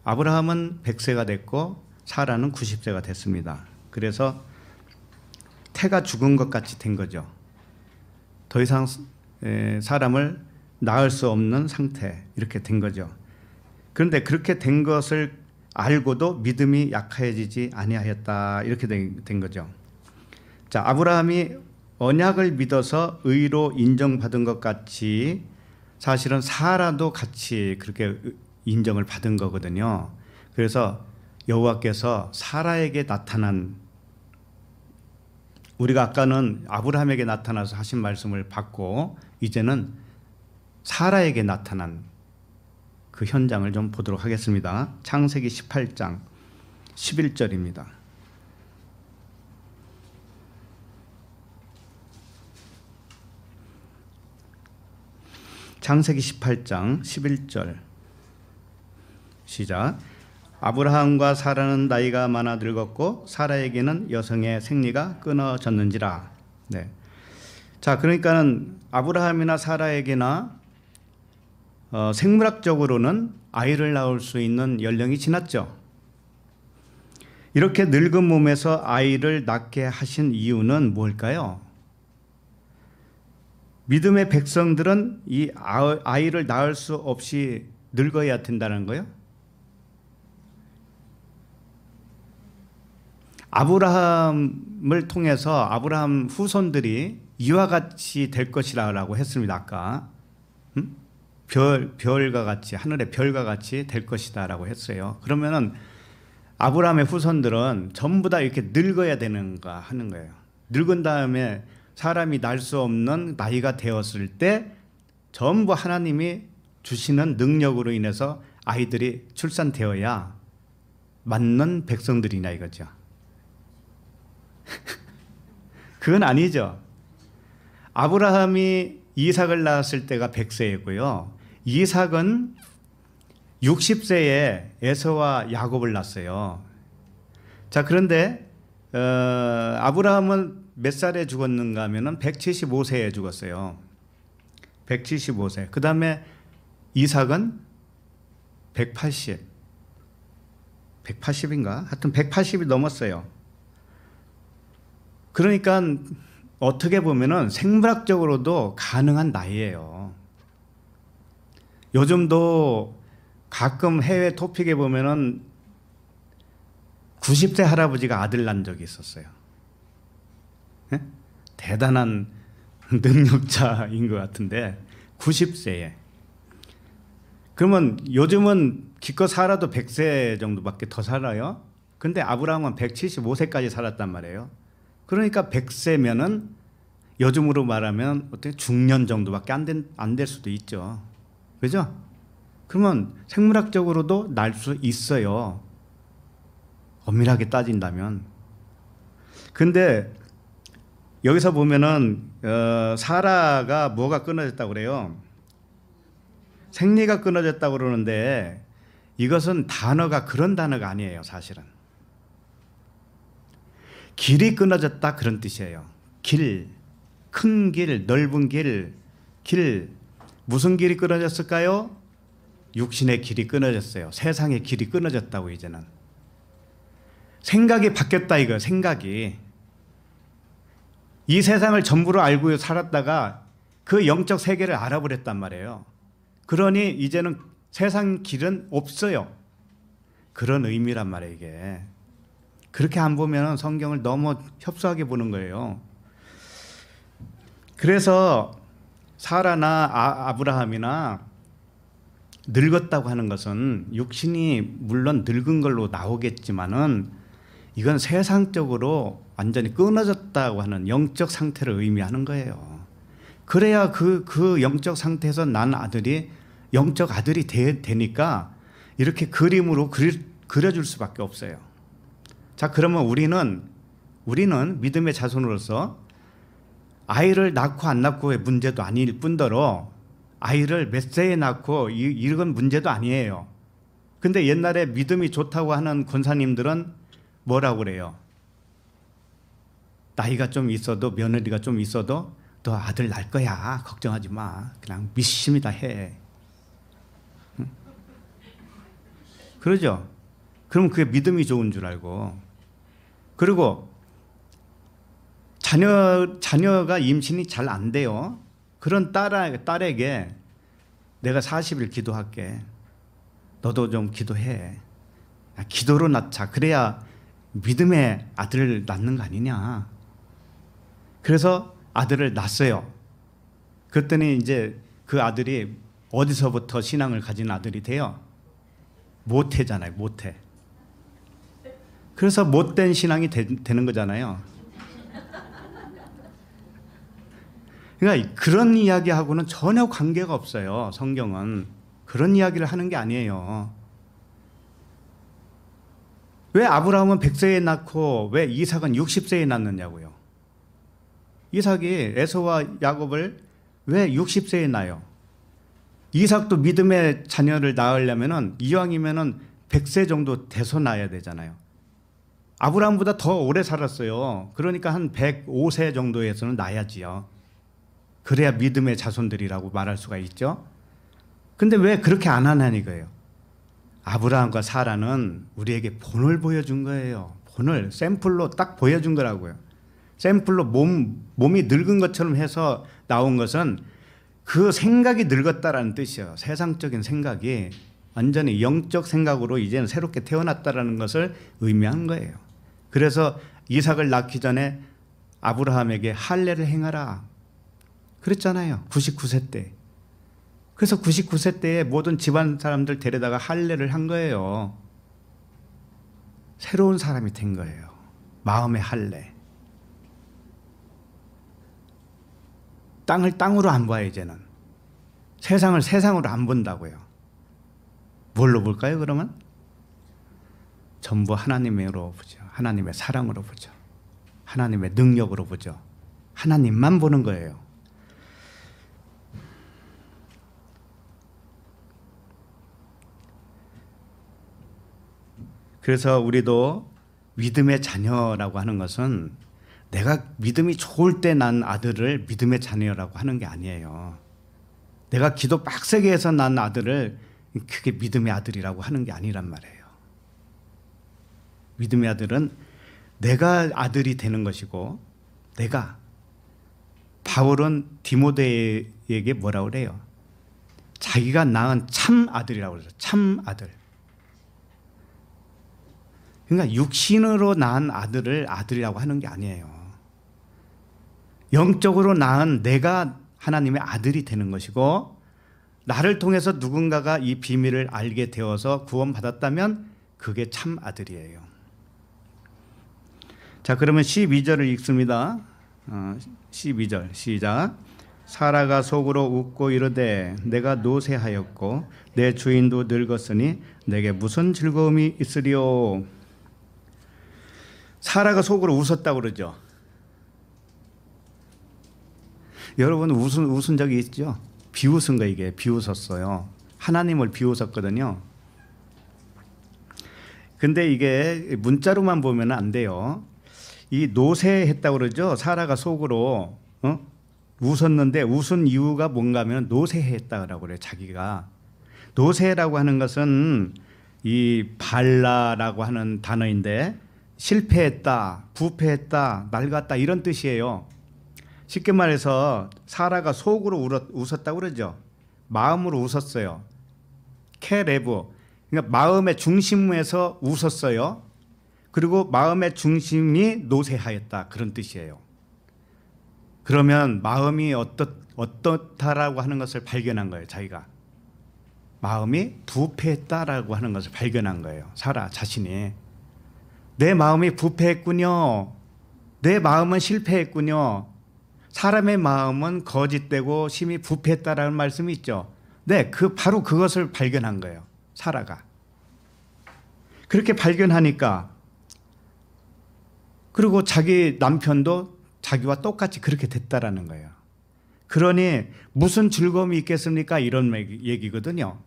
[SPEAKER 1] 아브라함은 100세가 됐고 사라는 90세가 됐습니다. 그래서 태가 죽은 것 같이 된 거죠. 더 이상 사람을 낳을 수 없는 상태, 이렇게 된 거죠. 그런데 그렇게 된 것을 알고도 믿음이 약해지지 아니하였다, 이렇게 된 거죠. 자, 아브라함이 언약을 믿어서 의로 인정받은 것 같이 사실은 사라도 같이 그렇게 인정을 받은 거거든요. 그래서 여호와께서 사라에게 나타난, 우리가 아까는 아브라함에게 나타나서 하신 말씀을 받고 이제는 사라에게 나타난 그 현장을 좀 보도록 하겠습니다. 창세기 18장 11절입니다. 창세기 18장 11절 시작. 아브라함과 사라는 나이가 많아 늙었고 사라에게는 여성의 생리가 끊어졌는지라. 네. 자, 그러니까는 아브라함이나 사라에게나 생물학적으로는 아이를 낳을 수 있는 연령이 지났죠. 이렇게 늙은 몸에서 아이를 낳게 하신 이유는 뭘까요? 믿음의 백성들은 이 아이를 낳을 수 없이 늙어야 된다는 거예요. 아브라함을 통해서 아브라함 후손들이 이와 같이 될 것이라고 했습니다. 아까 별과 같이, 하늘의 별과 같이 될 것이다라고 했어요. 그러면은 아브라함의 후손들은 전부 다 이렇게 늙어야 되는가 하는 거예요. 늙은 다음에 사람이 날 수 없는 나이가 되었을 때 전부 하나님이 주시는 능력으로 인해서 아이들이 출산되어야 맞는 백성들이냐 이거죠. 그건 아니죠. 아브라함이 이삭을 낳았을 때가 100세이고요. 이삭은 60세에 에서와 야곱을 낳았어요. 자, 그런데 아브라함은 몇 살에 죽었는가 하면은 175세에 죽었어요. 175세. 그 다음에 이삭은 180인가? 하여튼 180이 넘었어요. 그러니까 어떻게 보면은 생물학적으로도 가능한 나이예요. 요즘도 가끔 해외 토픽에 보면은 90세 할아버지가 아들 낳은 적이 있었어요. 네? 대단한 능력자인 것 같은데 90세에. 그러면 요즘은 기껏 살아도 100세 정도밖에 더 살아요. 근데 아브라함은 175세까지 살았단 말이에요. 그러니까 100세면은 요즘으로 말하면 어떻게 중년 정도밖에 안 될 수도 있죠. 그죠? 그러면 생물학적으로도 날 수 있어요. 엄밀하게 따진다면. 근데 여기서 보면은 사라가 뭐가 끊어졌다고 그래요? 생리가 끊어졌다고 그러는데 이것은 단어가 그런 단어가 아니에요. 사실은. 길이 끊어졌다 그런 뜻이에요. 길, 큰 길, 넓은 길, 무슨 길이 끊어졌을까요? 육신의 길이 끊어졌어요. 세상의 길이 끊어졌다고 이제는. 생각이 바뀌었다 이거. 생각이. 이 세상을 전부로 알고 살았다가 그 영적 세계를 알아버렸단 말이에요. 그러니 이제는 세상 길은 없어요. 그런 의미란 말이에요 이게. 그렇게 안 보면 성경을 너무 협소하게 보는 거예요. 그래서 사라나 아브라함이나 늙었다고 하는 것은 육신이 물론 늙은 걸로 나오겠지만은 이건 세상적으로 완전히 끊어졌다고 하는 영적 상태를 의미하는 거예요. 그래야 그 영적 상태에서 난 아들이 영적 아들이 되니까 이렇게 그림으로 그려줄 수밖에 없어요. 자, 그러면 우리는 믿음의 자손으로서 아이를 낳고 안 낳고의 문제도 아닐 뿐더러 아이를 몇 세에 낳고 이건 문제도 아니에요. 근데 옛날에 믿음이 좋다고 하는 권사님들은 뭐라고 그래요? 나이가 좀 있어도 며느리가 좀 있어도 너 아들 낳을 거야. 걱정하지 마. 그냥 믿습니다 해. 응? 그러죠? 그럼 그게 믿음이 좋은 줄 알고. 그리고 자녀가 임신이 잘 안 돼요. 그런 딸에게 내가 40일 기도할게. 너도 좀 기도해. 기도로 낳자. 그래야 믿음의 아들을 낳는 거 아니냐. 그래서 아들을 낳았어요. 그랬더니 이제 그 아들이 어디서부터 신앙을 가진 아들이 돼요? 모태잖아요. 모태. 그래서 못된 신앙이 되는 거잖아요. 그러니까 그런 이야기하고는 전혀 관계가 없어요. 성경은. 그런 이야기를 하는 게 아니에요. 왜 아브라함은 100세에 낳고 왜 이삭은 60세에 낳느냐고요. 이삭이 에서와 야곱을 왜 60세에 낳아요? 이삭도 믿음의 자녀를 낳으려면은 이왕이면은 100세 정도 돼서 낳아야 되잖아요. 아브라함보다 더 오래 살았어요. 그러니까 한 105세 정도에서는 낳아야지요. 그래야 믿음의 자손들이라고 말할 수가 있죠. 근데 왜 그렇게 안 하냐는 이거예요. 아브라함과 사라는 우리에게 본을 보여준 거예요. 본을 샘플로 딱 보여준 거라고요. 샘플로 몸이 늙은 것처럼 해서 나온 것은 그 생각이 늙었다라는 뜻이에요. 세상적인 생각이 완전히 영적 생각으로 이제는 새롭게 태어났다라는 것을 의미한 거예요. 그래서 이삭을 낳기 전에 아브라함에게 할례를 행하라 그랬잖아요. 99세 때. 그래서 99세 때에 모든 집안 사람들 데려다가 할례를 한 거예요. 새로운 사람이 된 거예요. 마음의 할례. 땅을 땅으로 안 봐요. 이제는 세상을 세상으로 안 본다고요. 뭘로 볼까요? 그러면 전부 하나님으로 보죠. 하나님의 사랑으로 보죠. 하나님의 능력으로 보죠. 하나님만 보는 거예요. 그래서 우리도 믿음의 자녀라고 하는 것은 내가 믿음이 좋을 때 난 아들을 믿음의 자녀라고 하는 게 아니에요. 내가 기도 빡세게 해서 난 아들을 그게 믿음의 아들이라고 하는 게 아니란 말이에요. 믿음의 아들은 내가 아들이 되는 것이고, 내가 바울은 디모데에게 뭐라고 그래요? 자기가 낳은 참 아들이라고 그래서 참 아들. 그러니까 육신으로 낳은 아들을 아들이라고 하는 게 아니에요. 영적으로 낳은 내가 하나님의 아들이 되는 것이고, 나를 통해서 누군가가 이 비밀을 알게 되어서 구원받았다면 그게 참 아들이에요. 자, 그러면 12절을 읽습니다. 12절 시작. 사라가 속으로 웃고 이르되 내가 노쇠하였고 내 주인도 늙었으니 내게 무슨 즐거움이 있으리요. 사라가 속으로 웃었다고 그러죠. 여러분 웃은 적이 있죠? 비웃은 거, 이게 비웃었어요. 하나님을 비웃었거든요. 근데 이게 문자로만 보면 안 돼요. 이 노쇠했다고 그러죠. 사라가 속으로 웃었는데 웃은 이유가 뭔가 하면 노쇠했다고 그래요. 자기가. 노쇠라고 하는 것은 이 발라라고 하는 단어인데 실패했다, 부패했다, 낡았다 이런 뜻이에요. 쉽게 말해서 사라가 속으로 웃었다고 그러죠. 마음으로 웃었어요. 케레브. 그러니까 마음의 중심에서 웃었어요. 그리고 마음의 중심이 노쇠하였다 그런 뜻이에요. 그러면 마음이 어떻다라고 하는 것을 발견한 거예요. 자기가 마음이 부패했다라고 하는 것을 발견한 거예요. 사라 자신이. 내 마음이 부패했군요. 내 마음은 실패했군요. 사람의 마음은 거짓되고 심히 부패했다라는 말씀이 있죠. 네, 바로 그것을 발견한 거예요. 사라가. 그렇게 발견하니까, 그리고 자기 남편도 자기와 똑같이 그렇게 됐다라는 거예요. 그러니 무슨 즐거움이 있겠습니까? 이런 얘기거든요.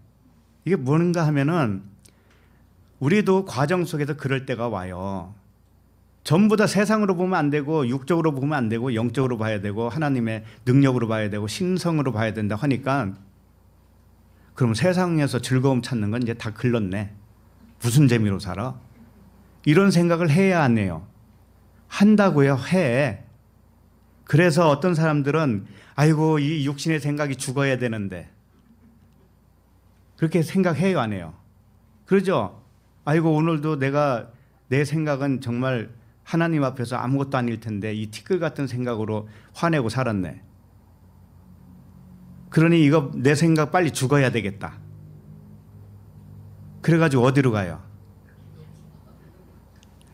[SPEAKER 1] 이게 뭔가 하면은 우리도 과정 속에서 그럴 때가 와요. 전부 다 세상으로 보면 안 되고 육적으로 보면 안 되고 영적으로 봐야 되고 하나님의 능력으로 봐야 되고 신성으로 봐야 된다 하니까, 그럼 세상에서 즐거움 찾는 건 이제 다 글렀네. 무슨 재미로 살아? 이런 생각을 해야 안 해요? 한다고요. 해. 그래서 어떤 사람들은 아이고 이 육신의 생각이 죽어야 되는데, 그렇게 생각해요 안 해요? 그러죠? 아이고 오늘도 내 생각은 정말 하나님 앞에서 아무것도 아닐 텐데 이 티끌 같은 생각으로 화내고 살았네. 그러니 이거 내 생각 빨리 죽어야 되겠다. 그래가지고 어디로 가요?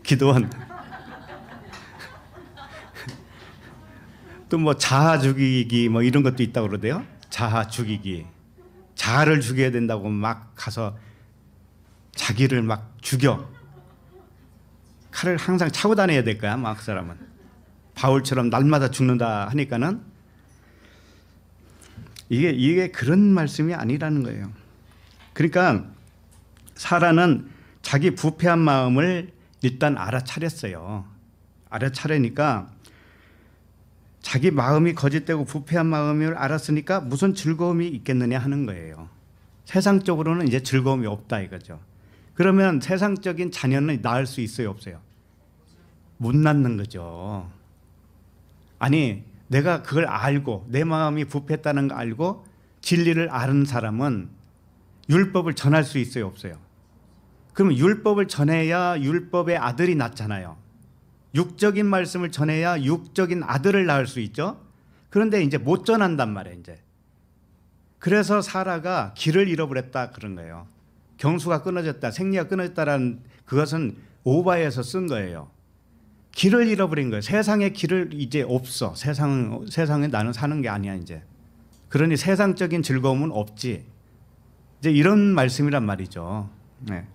[SPEAKER 1] 기도원. 또 뭐 자아 죽이기 뭐 이런 것도 있다고 그러대요. 자아 죽이기. 자아를 죽여야 된다고 막 가서 자기를 막 죽여. 칼을 항상 차고 다녀야 될 거야, 막 그 사람은. 바울처럼 날마다 죽는다 하니까는. 이게 그런 말씀이 아니라는 거예요. 그러니까 사라는 자기 부패한 마음을 일단 알아차렸어요. 알아차리니까 자기 마음이 거짓되고 부패한 마음을 알았으니까 무슨 즐거움이 있겠느냐 하는 거예요. 세상적으로는 이제 즐거움이 없다 이거죠. 그러면 세상적인 자녀는 낳을 수 있어요, 없어요? 못 낳는 거죠. 아니, 내가 그걸 알고 내 마음이 부패했다는 거 알고 진리를 아는 사람은 율법을 전할 수 있어요, 없어요? 그러면 율법을 전해야 율법의 아들이 낳잖아요. 육적인 말씀을 전해야 육적인 아들을 낳을 수 있죠. 그런데 이제 못 전한단 말이에요, 이제. 그래서 사라가 길을 잃어버렸다 그런 거예요. 경수가 끊어졌다, 생리가 끊어졌다라는 그것은 오바에서 쓴 거예요. 길을 잃어버린 거예요. 세상에 길을 이제 없어. 세상에 나는 사는 게 아니야 이제. 그러니 세상적인 즐거움은 없지. 이제 이런 말씀이란 말이죠. 네.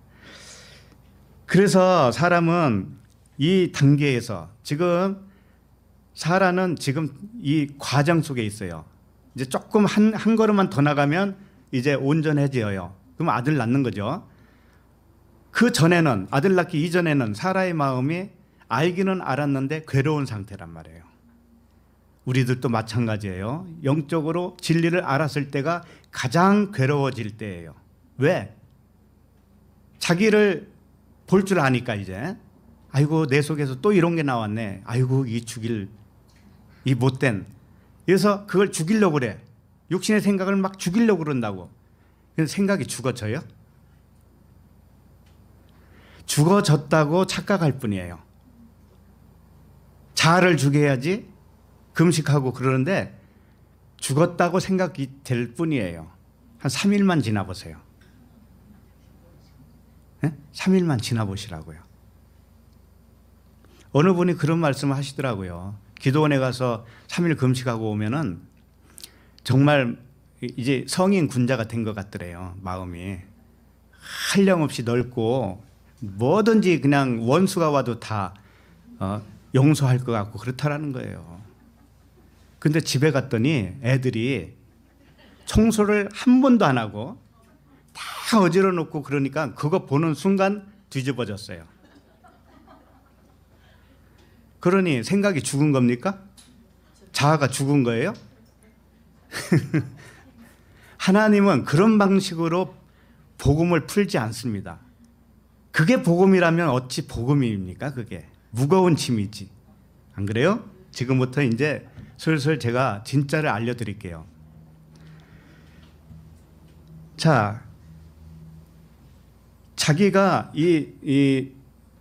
[SPEAKER 1] 그래서 사람은 이 단계에서 지금 사라는 지금 이 과정 속에 있어요. 이제 조금 한 걸음만 더 나가면 이제 온전해져요. 그럼 아들 낳는 거죠. 그 전에는 아들 낳기 이전에는 사라의 마음이 알기는 알았는데 괴로운 상태란 말이에요. 우리들도 마찬가지예요. 영적으로 진리를 알았을 때가 가장 괴로워질 때예요. 왜? 자기를 볼 줄 아니까 이제 아이고 내 속에서 또 이런 게 나왔네. 아이고 이 못된. 그래서 그걸 죽이려고 그래. 육신의 생각을 막 죽이려고 그런다고. 그래서 생각이 죽어져요? 죽어졌다고 착각할 뿐이에요. 자아를 죽여야지 금식하고 그러는데 죽었다고 생각이 될 뿐이에요. 한 3일만 지나보세요. 네? 3일만 지나보시라고요. 어느 분이 그런 말씀을 하시더라고요. 기도원에 가서 3일 금식하고 오면은 정말 이제 성인 군자가 된 것 같더래요. 마음이 한량없이 넓고 뭐든지 그냥 원수가 와도 다 용서할 것 같고 그렇다라는 거예요. 근데 집에 갔더니 애들이 청소를 한 번도 안 하고 다 어지러 놓고 그러니까 그거 보는 순간 뒤집어졌어요. 그러니 생각이 죽은 겁니까? 자아가 죽은 거예요? 하나님은 그런 방식으로 복음을 풀지 않습니다. 그게 복음이라면 어찌 복음입니까? 그게 무거운 짐이지. 안 그래요? 지금부터 이제 슬슬 제가 진짜를 알려드릴게요. 자, 자기가 이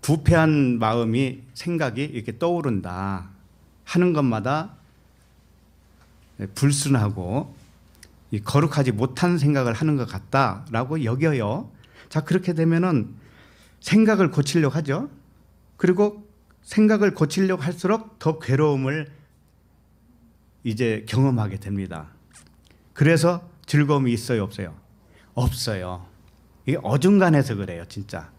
[SPEAKER 1] 부패한 마음이 생각이 이렇게 떠오른다 하는 것마다 불순하고 거룩하지 못한 생각을 하는 것 같다라고 여겨요. 자, 그렇게 되면은 생각을 고치려고 하죠. 그리고 생각을 고치려고 할수록 더 괴로움을 이제 경험하게 됩니다. 그래서 즐거움이 있어요, 없어요? 없어요. 이게 어중간해서 그래요, 진짜.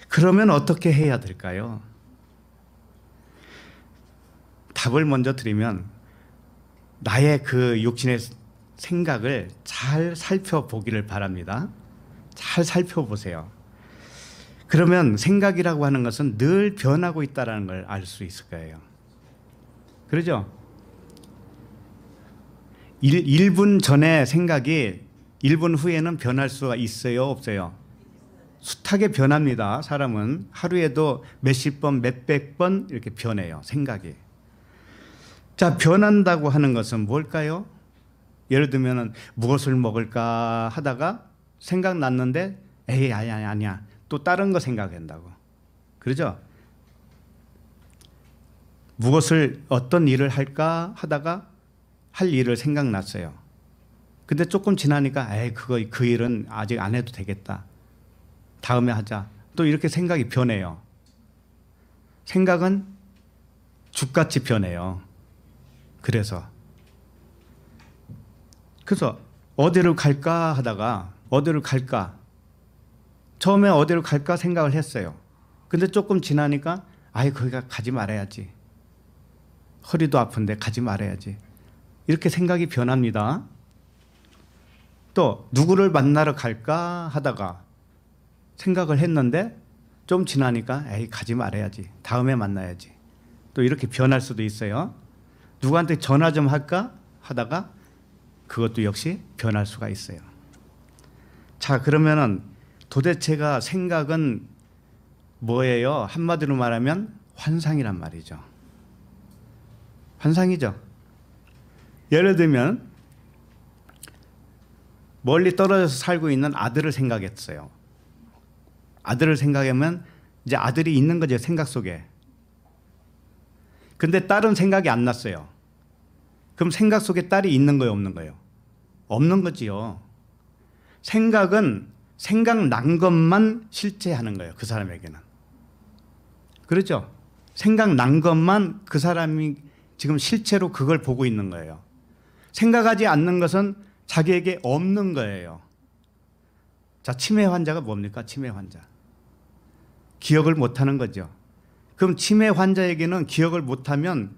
[SPEAKER 1] 그러면 어떻게 해야 될까요? 답을 먼저 드리면 나의 그 육신의 생각을 잘 살펴보기를 바랍니다. 잘 살펴보세요. 그러면 생각이라고 하는 것은 늘 변하고 있다는 걸 알 수 있을 거예요. 그러죠? 1분 전에 생각이 1분 후에는 변할 수가 있어요, 없어요? 숱하게 변합니다. 사람은 하루에도 몇십 번, 몇백 번 이렇게 변해요, 생각이. 자, 변한다고 하는 것은 뭘까요? 예를 들면 무엇을 먹을까 하다가 생각났는데 에이 아니야 또 다른 거 생각한다고. 그러죠? 무엇을 어떤 일을 할까 하다가 할 일을 생각났어요. 근데 조금 지나니까 에이 그 일은 아직 안 해도 되겠다. 다음에 하자. 또 이렇게 생각이 변해요. 생각은 죽같이 변해요. 그래서 어디로 갈까 하다가 어디로 갈까? 처음에 어디로 갈까 생각을 했어요. 근데 조금 지나니까 거기가 가지 말아야지. 허리도 아픈데 가지 말아야지. 이렇게 생각이 변합니다. 또 누구를 만나러 갈까 하다가 생각을 했는데 좀 지나니까 에이 가지 말아야지. 다음에 만나야지. 또 이렇게 변할 수도 있어요. 누구한테 전화 좀 할까 하다가 그것도 역시 변할 수가 있어요. 자, 그러면은 도대체가 생각은 뭐예요? 한마디로 말하면 환상이란 말이죠. 환상이죠. 예를 들면 멀리 떨어져서 살고 있는 아들을 생각했어요. 아들을 생각하면 이제 아들이 있는 거죠, 생각 속에. 근데 딸은 생각이 안 났어요. 그럼 생각 속에 딸이 있는 거예요, 없는 거예요? 없는 거지요. 생각은 생각난 것만 실제하는 거예요, 그 사람에게는. 그렇죠? 생각난 것만 그 사람이 지금 실체로 그걸 보고 있는 거예요. 생각하지 않는 것은 자기에게 없는 거예요. 자, 치매 환자가 뭡니까? 치매 환자. 기억을 못하는 거죠. 그럼 치매 환자에게는 기억을 못하면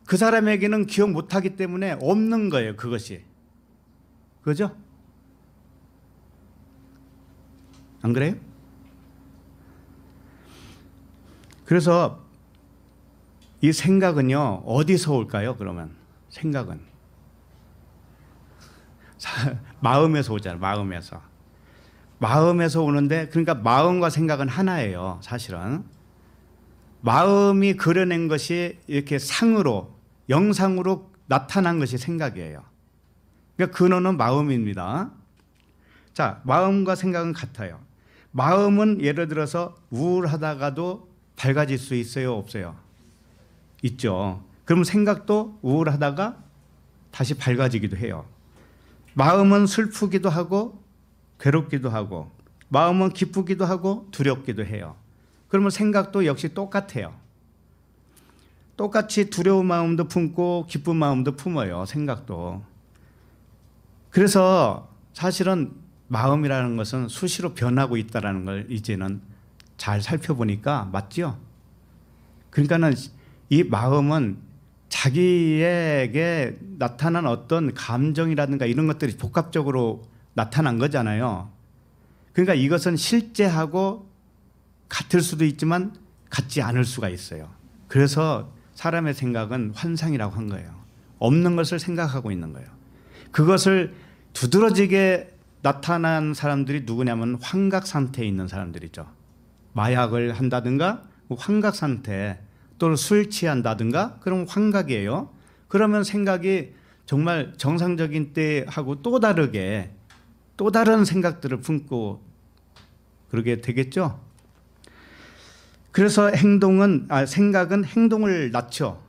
[SPEAKER 1] 그 사람에게는 기억 못하기 때문에 없는 거예요, 그것이. 그죠? 안 그래요? 그래서 이 생각은요, 어디서 올까요, 그러면? 생각은. 마음에서 오잖아요, 마음에서. 마음에서 오는데, 그러니까 마음과 생각은 하나예요, 사실은. 마음이 그려낸 것이 이렇게 상으로, 영상으로 나타난 것이 생각이에요. 그러니까 근원은 마음입니다. 자, 마음과 생각은 같아요. 마음은 예를 들어서 우울하다가도 밝아질 수 있어요, 없어요? 있죠. 그럼 생각도 우울하다가 다시 밝아지기도 해요. 마음은 슬프기도 하고 괴롭기도 하고 마음은 기쁘기도 하고 두렵기도 해요. 그러면 생각도 역시 똑같아요. 똑같이 두려운 마음도 품고 기쁜 마음도 품어요, 생각도. 그래서 사실은 마음이라는 것은 수시로 변하고 있다는 걸 이제는 잘 살펴보니까 맞죠? 그러니까는 이 마음은 자기에게 나타난 어떤 감정이라든가 이런 것들이 복합적으로 나타난 거잖아요. 그러니까 이것은 실제하고 같을 수도 있지만 같지 않을 수가 있어요. 그래서 사람의 생각은 환상이라고 한 거예요. 없는 것을 생각하고 있는 거예요. 그것을 두드러지게 나타난 사람들이 누구냐면 환각 상태에 있는 사람들이죠. 마약을 한다든가 환각 상태, 또는 술 취한다든가 그럼 환각이에요. 그러면 생각이 정말 정상적인 때하고 또 다르게 또 다른 생각들을 품고 그러게 되겠죠. 그래서 생각은 행동을 낳죠.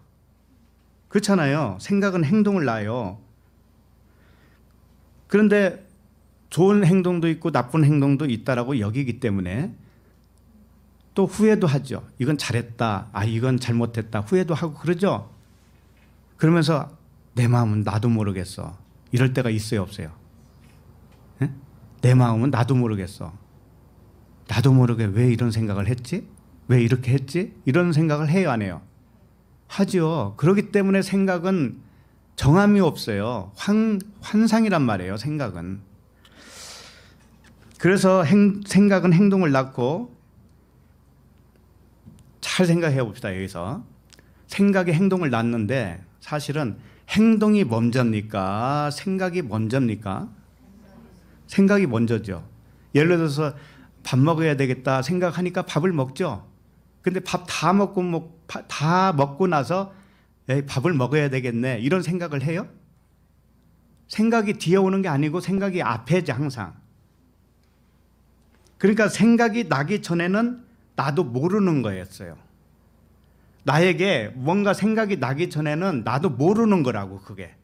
[SPEAKER 1] 그렇잖아요. 생각은 행동을 낳아요. 그런데 좋은 행동도 있고 나쁜 행동도 있다라고 여기기 때문에 또 후회도 하죠. 이건 잘했다. 이건 잘못했다. 후회도 하고 그러죠. 그러면서 내 마음은 나도 모르겠어. 이럴 때가 있어요, 없어요? 네? 내 마음은 나도 모르겠어. 나도 모르게 왜 이런 생각을 했지? 왜 이렇게 했지? 이런 생각을 해요, 안 해요? 하죠. 그렇기 때문에 생각은 정함이 없어요. 환상이란 말이에요, 생각은. 그래서 생각은 행동을 낳고 잘 생각해 봅시다. 여기서 생각이 행동을 낳는데 사실은 행동이 먼저입니까? 생각이 먼저입니까? 생각이 먼저죠. 예를 들어서 밥 먹어야 되겠다 생각하니까 밥을 먹죠. 근데 밥 다 먹고 나서 밥을 먹어야 되겠네 이런 생각을 해요? 생각이 뒤에 오는 게 아니고 생각이 앞에지 항상. 그러니까 생각이 나기 전에는 나도 모르는 거였어요. 나에게 뭔가 생각이 나기 전에는 나도 모르는 거라고 그게.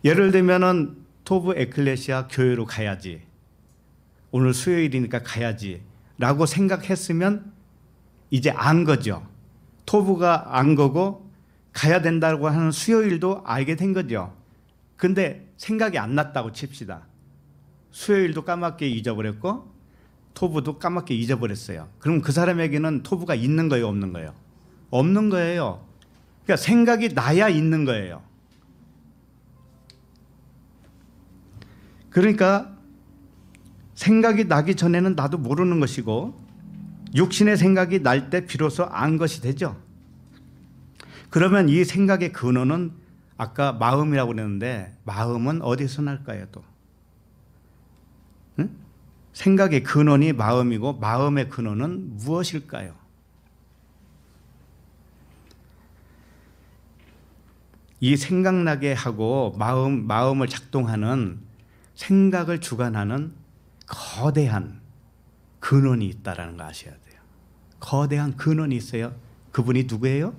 [SPEAKER 1] 예를 들면은 토브 에클레시아 교회로 가야지. 오늘 수요일이니까 가야지 라고 생각했으면 이제 안 거죠. 토브가 안 거고 가야 된다고 하는 수요일도 알게 된 거죠. 근데 생각이 안 났다고 칩시다. 수요일도 까맣게 잊어버렸고 토브도 까맣게 잊어버렸어요. 그럼 그 사람에게는 토브가 있는 거예요, 없는 거예요? 없는 거예요. 그러니까 생각이 나야 있는 거예요. 그러니까 생각이 나기 전에는 나도 모르는 것이고 육신의 생각이 날 때 비로소 안 것이 되죠. 그러면 이 생각의 근원은 아까 마음이라고 그랬는데 마음은 어디서 날까요 또? 응? 생각의 근원이 마음이고 마음의 근원은 무엇일까요? 이 생각나게 하고 마음을 작동하는 생각을 주관하는 거대한 근원이 있다라는 거 아셔야 돼요. 거대한 근원이 있어요. 그분이 누구예요?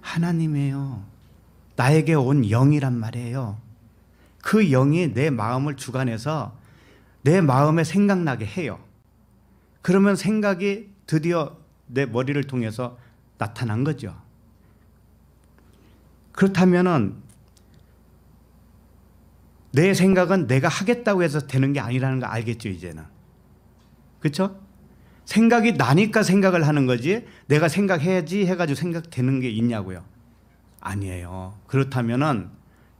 [SPEAKER 1] 하나님이에요. 나에게 온 영이란 말이에요. 그 영이 내 마음을 주관해서 내 마음에 생각나게 해요. 그러면 생각이 드디어 내 머리를 통해서 나타난 거죠. 그렇다면은 내 생각은 내가 하겠다고 해서 되는 게 아니라는 거 알겠죠, 이제는. 그렇죠? 생각이 나니까 생각을 하는 거지 내가 생각해야지 해가지고 생각되는 게 있냐고요? 아니에요. 그렇다면은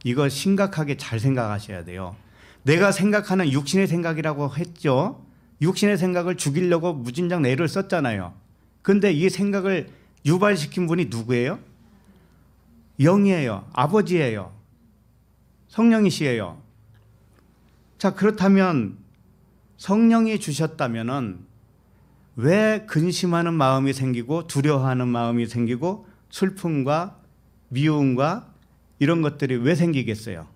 [SPEAKER 1] 이거 심각하게 잘 생각하셔야 돼요. 내가 생각하는 육신의 생각이라고 했죠. 육신의 생각을 죽이려고 무진장 애를 썼잖아요. 그런데 이 생각을 유발시킨 분이 누구예요? 영이에요. 아버지예요. 성령이시에요. 자, 그렇다면 성령이 주셨다면은 왜 근심하는 마음이 생기고 두려워하는 마음이 생기고 슬픔과 미움과 이런 것들이 왜 생기겠어요?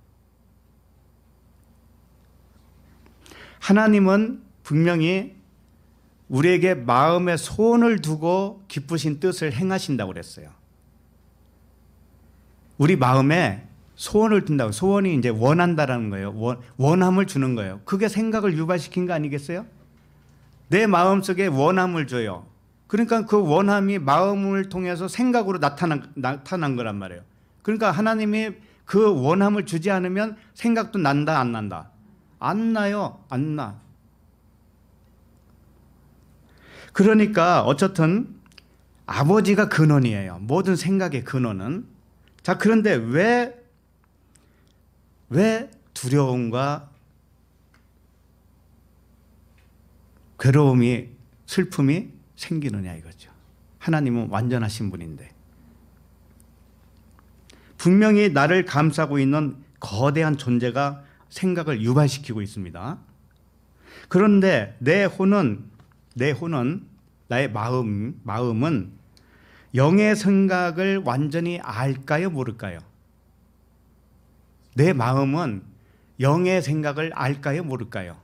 [SPEAKER 1] 하나님은 분명히 우리에게 마음에 소원을 두고 기쁘신 뜻을 행하신다고 그랬어요. 우리 마음에 소원을 둔다고. 소원이 이제 원한다라는 거예요. 원함을 주는 거예요. 그게 생각을 유발시킨 거 아니겠어요? 내 마음속에 원함을 줘요. 그러니까 그 원함이 마음을 통해서 생각으로 나타난 거란 말이에요. 그러니까 하나님이 그 원함을 주지 않으면 생각도 난다 안 난다? 안 나요. 안 나. 그러니까 어쨌든 아버지가 근원이에요. 모든 생각의 근원은. 자, 그런데 왜 두려움과 괴로움이 슬픔이 생기느냐 이거죠. 하나님은 완전하신 분인데 분명히 나를 감싸고 있는 거대한 존재가 생각을 유발시키고 있습니다. 그런데 내 혼은 나의 마음은 영의 생각을 완전히 알까요 모를까요? 내 마음은 영의 생각을 알까요 모를까요?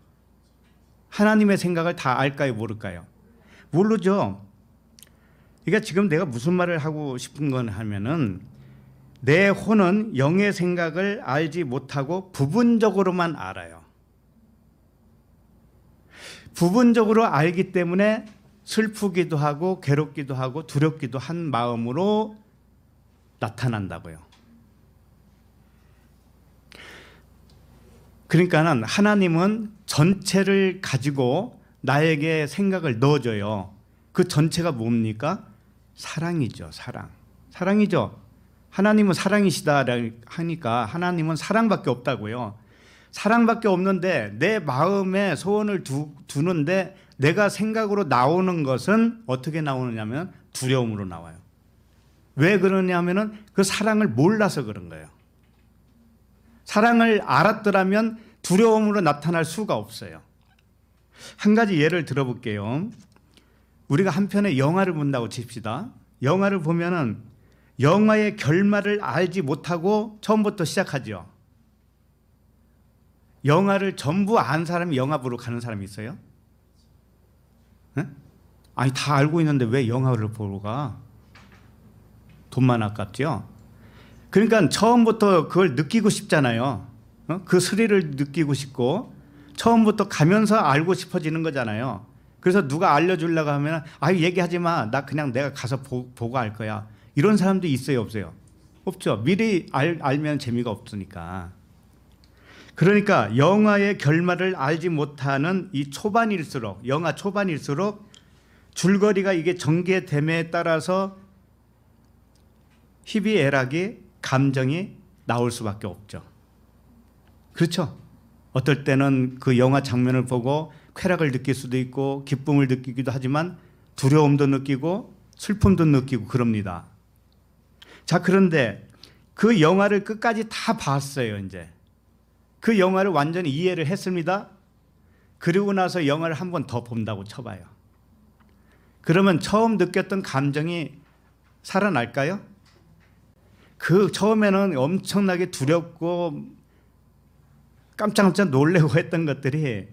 [SPEAKER 1] 하나님의 생각을 다 알까요 모를까요? 모르죠. 그러니까 지금 내가 무슨 말을 하고 싶은 건 하면은 내 혼은 영의 생각을 알지 못하고 부분적으로만 알아요. 부분적으로 알기 때문에 슬프기도 하고 괴롭기도 하고 두렵기도 한 마음으로 나타난다고요. 그러니까는 하나님은 전체를 가지고 나에게 생각을 넣어줘요. 그 전체가 뭡니까? 사랑이죠. 사랑이죠. 하나님은 사랑이시다 하니까 하나님은 사랑밖에 없다고요. 사랑밖에 없는데 내 마음에 소원을 두는데 내가 생각으로 나오는 것은 어떻게 나오느냐면 두려움으로 나와요. 왜 그러냐면은 그 사랑을 몰라서 그런 거예요. 사랑을 알았더라면 두려움으로 나타날 수가 없어요. 한 가지 예를 들어볼게요. 우리가 한 편의 영화를 본다고 칩시다. 영화를 보면은 영화의 결말을 알지 못하고 처음부터 시작하죠. 영화를 전부 안 사람이 영화 보러 가는 사람이 있어요? 네? 아니 다 알고 있는데 왜 영화를 보러 가? 돈만 아깝죠? 그러니까 처음부터 그걸 느끼고 싶잖아요. 그 스릴을 느끼고 싶고 처음부터 가면서 알고 싶어지는 거잖아요. 그래서 누가 알려주려고 하면 얘기하지 마. 나 그냥 내가 가서 보고 알 거야. 이런 사람도 있어요 없어요? 없죠. 미리 알면 재미가 없으니까. 그러니까 영화의 결말을 알지 못하는 이 초반일수록 영화 초반일수록 줄거리가 이게 전개됨에 따라서 희비애락이 감정이 나올 수밖에 없죠. 그렇죠? 어떨 때는 그 영화 장면을 보고 쾌락을 느낄 수도 있고 기쁨을 느끼기도 하지만 두려움도 느끼고 슬픔도 느끼고 그럽니다. 자, 그런데 그 영화를 끝까지 다 봤어요. 이제 그 영화를 완전히 이해를 했습니다. 그리고 나서 영화를 한 번 더 본다고 쳐봐요. 그러면 처음 느꼈던 감정이 살아날까요? 그 처음에는 엄청나게 두렵고 깜짝깜짝 놀래고 했던 것들이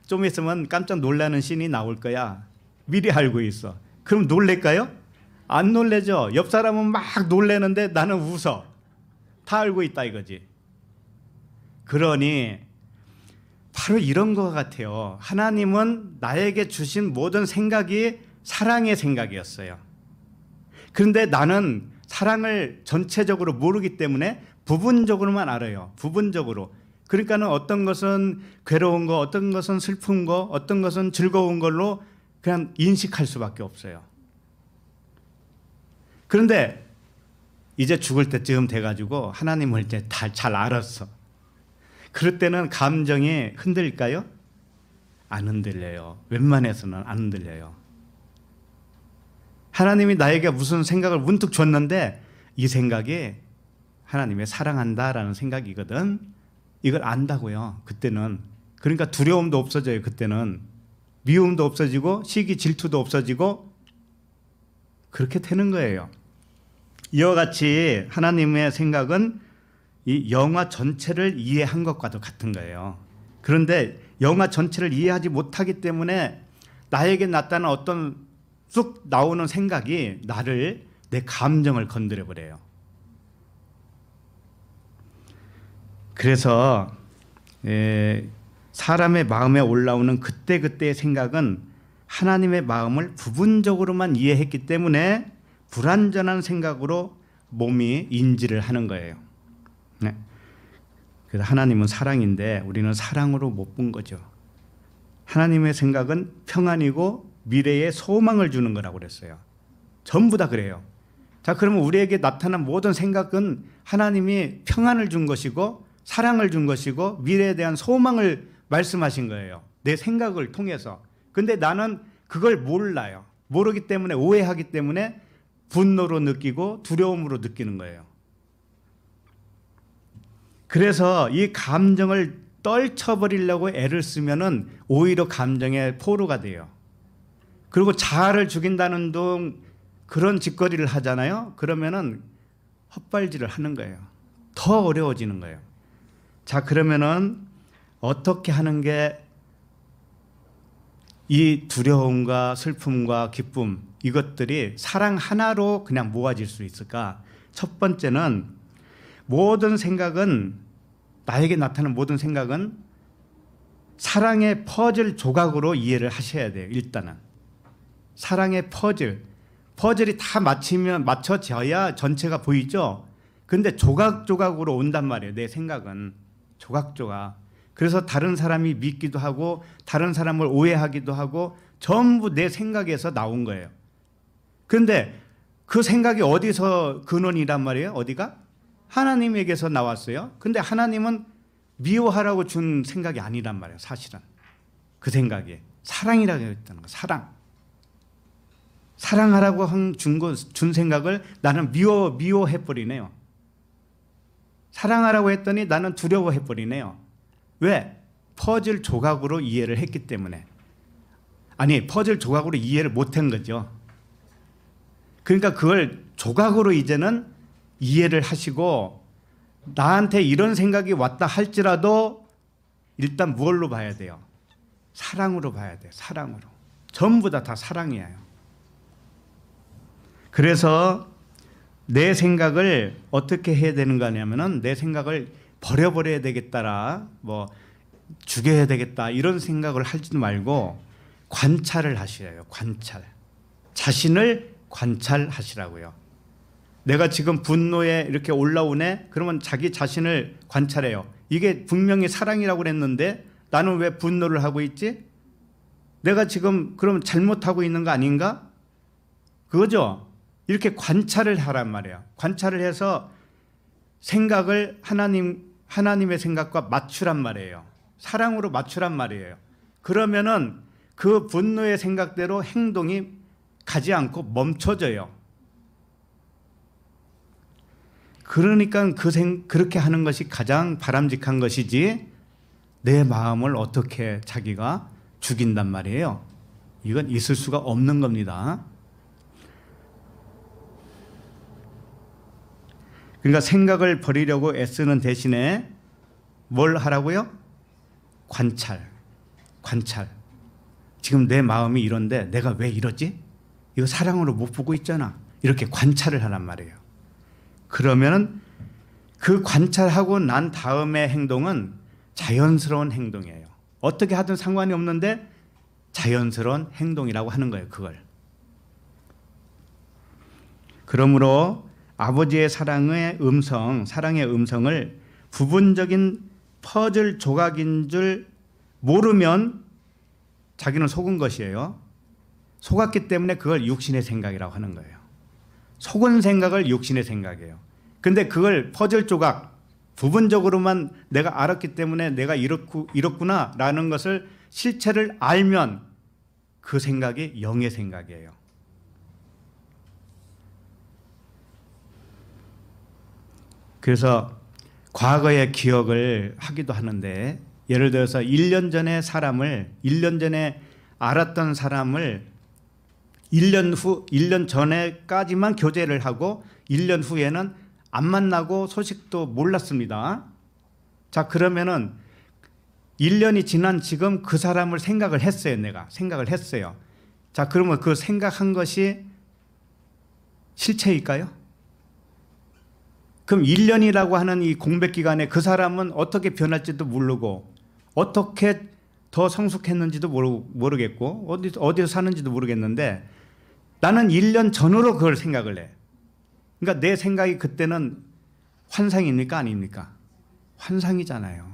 [SPEAKER 1] 좀 있으면 깜짝 놀라는 씬이 나올 거야. 미리 알고 있어. 그럼 놀랄까요? 안 놀래죠. 옆 사람은 막 놀래는데 나는 웃어. 다 알고 있다 이거지. 그러니 바로 이런 것 같아요. 하나님은 나에게 주신 모든 생각이 사랑의 생각이었어요. 그런데 나는 사랑을 전체적으로 모르기 때문에 부분적으로만 알아요. 부분적으로. 그러니까는 어떤 것은 괴로운 거, 어떤 것은 슬픈 거, 어떤 것은 즐거운 걸로 그냥 인식할 수밖에 없어요. 그런데 이제 죽을 때쯤 돼가지고 하나님을 이제 잘 알았어. 그럴 때는 감정이 흔들릴까요? 안 흔들려요. 웬만해서는 안 흔들려요. 하나님이 나에게 무슨 생각을 문득 줬는데 이 생각이 하나님의 사랑한다라는 생각이거든. 이걸 안다고요. 그때는. 그러니까 두려움도 없어져요. 그때는. 미움도 없어지고 시기 질투도 없어지고 그렇게 되는 거예요. 이와 같이 하나님의 생각은 이 영화 전체를 이해한 것과도 같은 거예요. 그런데 영화 전체를 이해하지 못하기 때문에 나에게 나타난 어떤 쑥 나오는 생각이 나를, 내 감정을 건드려 버려요. 그래서 사람의 마음에 올라오는 그때그때의 생각은 하나님의 마음을 부분적으로만 이해했기 때문에 불완전한 생각으로 몸이 인지를 하는 거예요. 네. 그래서 하나님은 사랑인데 우리는 사랑으로 못 본 거죠. 하나님의 생각은 평안이고 미래에 소망을 주는 거라고 그랬어요. 전부 다 그래요. 자, 그러면 우리에게 나타난 모든 생각은 하나님이 평안을 준 것이고 사랑을 준 것이고 미래에 대한 소망을 말씀하신 거예요. 내 생각을 통해서. 근데 나는 그걸 몰라요. 모르기 때문에, 오해하기 때문에 분노로 느끼고 두려움으로 느끼는 거예요. 그래서 이 감정을 떨쳐버리려고 애를 쓰면은 오히려 감정의 포로가 돼요. 그리고 자아를 죽인다는 둥 그런 짓거리를 하잖아요. 그러면은 헛발질을 하는 거예요. 더 어려워지는 거예요. 자, 그러면은 어떻게 하는 게 이 두려움과 슬픔과 기쁨 이것들이 사랑 하나로 그냥 모아질 수 있을까? 첫 번째는 모든 생각은, 나에게 나타나는 모든 생각은 사랑의 퍼즐 조각으로 이해를 하셔야 돼요. 일단은 사랑의 퍼즐이 다 맞춰져야 전체가 보이죠. 근데 조각조각으로 온단 말이에요. 내 생각은 조각조각. 그래서 다른 사람이 믿기도 하고 다른 사람을 오해하기도 하고 전부 내 생각에서 나온 거예요. 그런데 그 생각이 어디서 근원이란 말이에요? 어디가? 하나님에게서 나왔어요. 근데 하나님은 미워하라고 준 생각이 아니란 말이에요. 사실은 그 생각이 사랑이라고 했다는 거예요. 사랑하라고 준 생각을 나는 미워해버리네요. 사랑하라고 했더니 나는 두려워해버리네요. 왜? 퍼즐 조각으로 이해를 했기 때문에. 아니, 퍼즐 조각으로 이해를 못한 거죠. 그러니까 그걸 조각으로 이제는 이해를 하시고 나한테 이런 생각이 왔다 할지라도 일단 무엇로 봐야 돼요? 사랑으로 봐야 돼요. 사랑으로. 전부 다 사랑이에요. 그래서 내 생각을 어떻게 해야 되는 거냐면은 내 생각을 버려버려야 되겠다라, 죽여야 되겠다 이런 생각을 하지도 말고 관찰을 하시래요. 관찰. 자신을 관찰하시라고요. 내가 지금 분노에 이렇게 올라오네? 그러면 자기 자신을 관찰해요. 이게 분명히 사랑이라고 그랬는데 나는 왜 분노를 하고 있지? 내가 지금 그럼 잘못하고 있는 거 아닌가? 그거죠. 이렇게 관찰을 하란 말이에요. 관찰을 해서 생각을 하나님의 생각과 맞추란 말이에요. 사랑으로 맞추란 말이에요. 그러면은 그 분노의 생각대로 행동이 가지 않고 멈춰져요. 그러니까 그렇게 하는 것이 가장 바람직한 것이지, 내 마음을 어떻게 자기가 죽인단 말이에요. 이건 있을 수가 없는 겁니다. 그러니까 생각을 버리려고 애쓰는 대신에 뭘 하라고요? 관찰. 지금 내 마음이 이런데 내가 왜 이러지? 이거 사랑으로 못 보고 있잖아. 이렇게 관찰을 하란 말이에요. 그러면은 그 관찰하고 난 다음의 행동은 자연스러운 행동이에요. 어떻게 하든 상관이 없는데 자연스러운 행동이라고 하는 거예요, 그걸. 그러므로 아버지의 사랑의 음성을 부분적인 퍼즐 조각인 줄 모르면 자기는 속은 것이에요. 속았기 때문에 그걸 육신의 생각이라고 하는 거예요. 속은 생각을 육신의 생각이에요. 근데 그걸 퍼즐 조각 부분적으로만 내가 알았기 때문에 내가 이렇구나라는 것을 실체를 알면 그 생각이 영의 생각이에요. 그래서 과거의 기억을 하기도 하는데, 예를 들어서 1년 전에 알았던 사람을 1년 전에까지만 교제를 하고 1년 후에는 안 만나고 소식도 몰랐습니다. 자, 그러면은 1년이 지난 지금 그 사람을 생각을 했어요. 내가 생각을 했어요. 자, 그러면 그 생각한 것이 실체일까요? 그럼 1년이라고 하는 이 공백 기간에 그 사람은 어떻게 변할지도 모르고, 어떻게 더 성숙했는지도 모르겠고, 어디서 사는지도 모르겠는데, 나는 1년 전으로 그걸 생각을 해. 그러니까 내 생각이 그때는 환상입니까? 아닙니까? 환상이잖아요.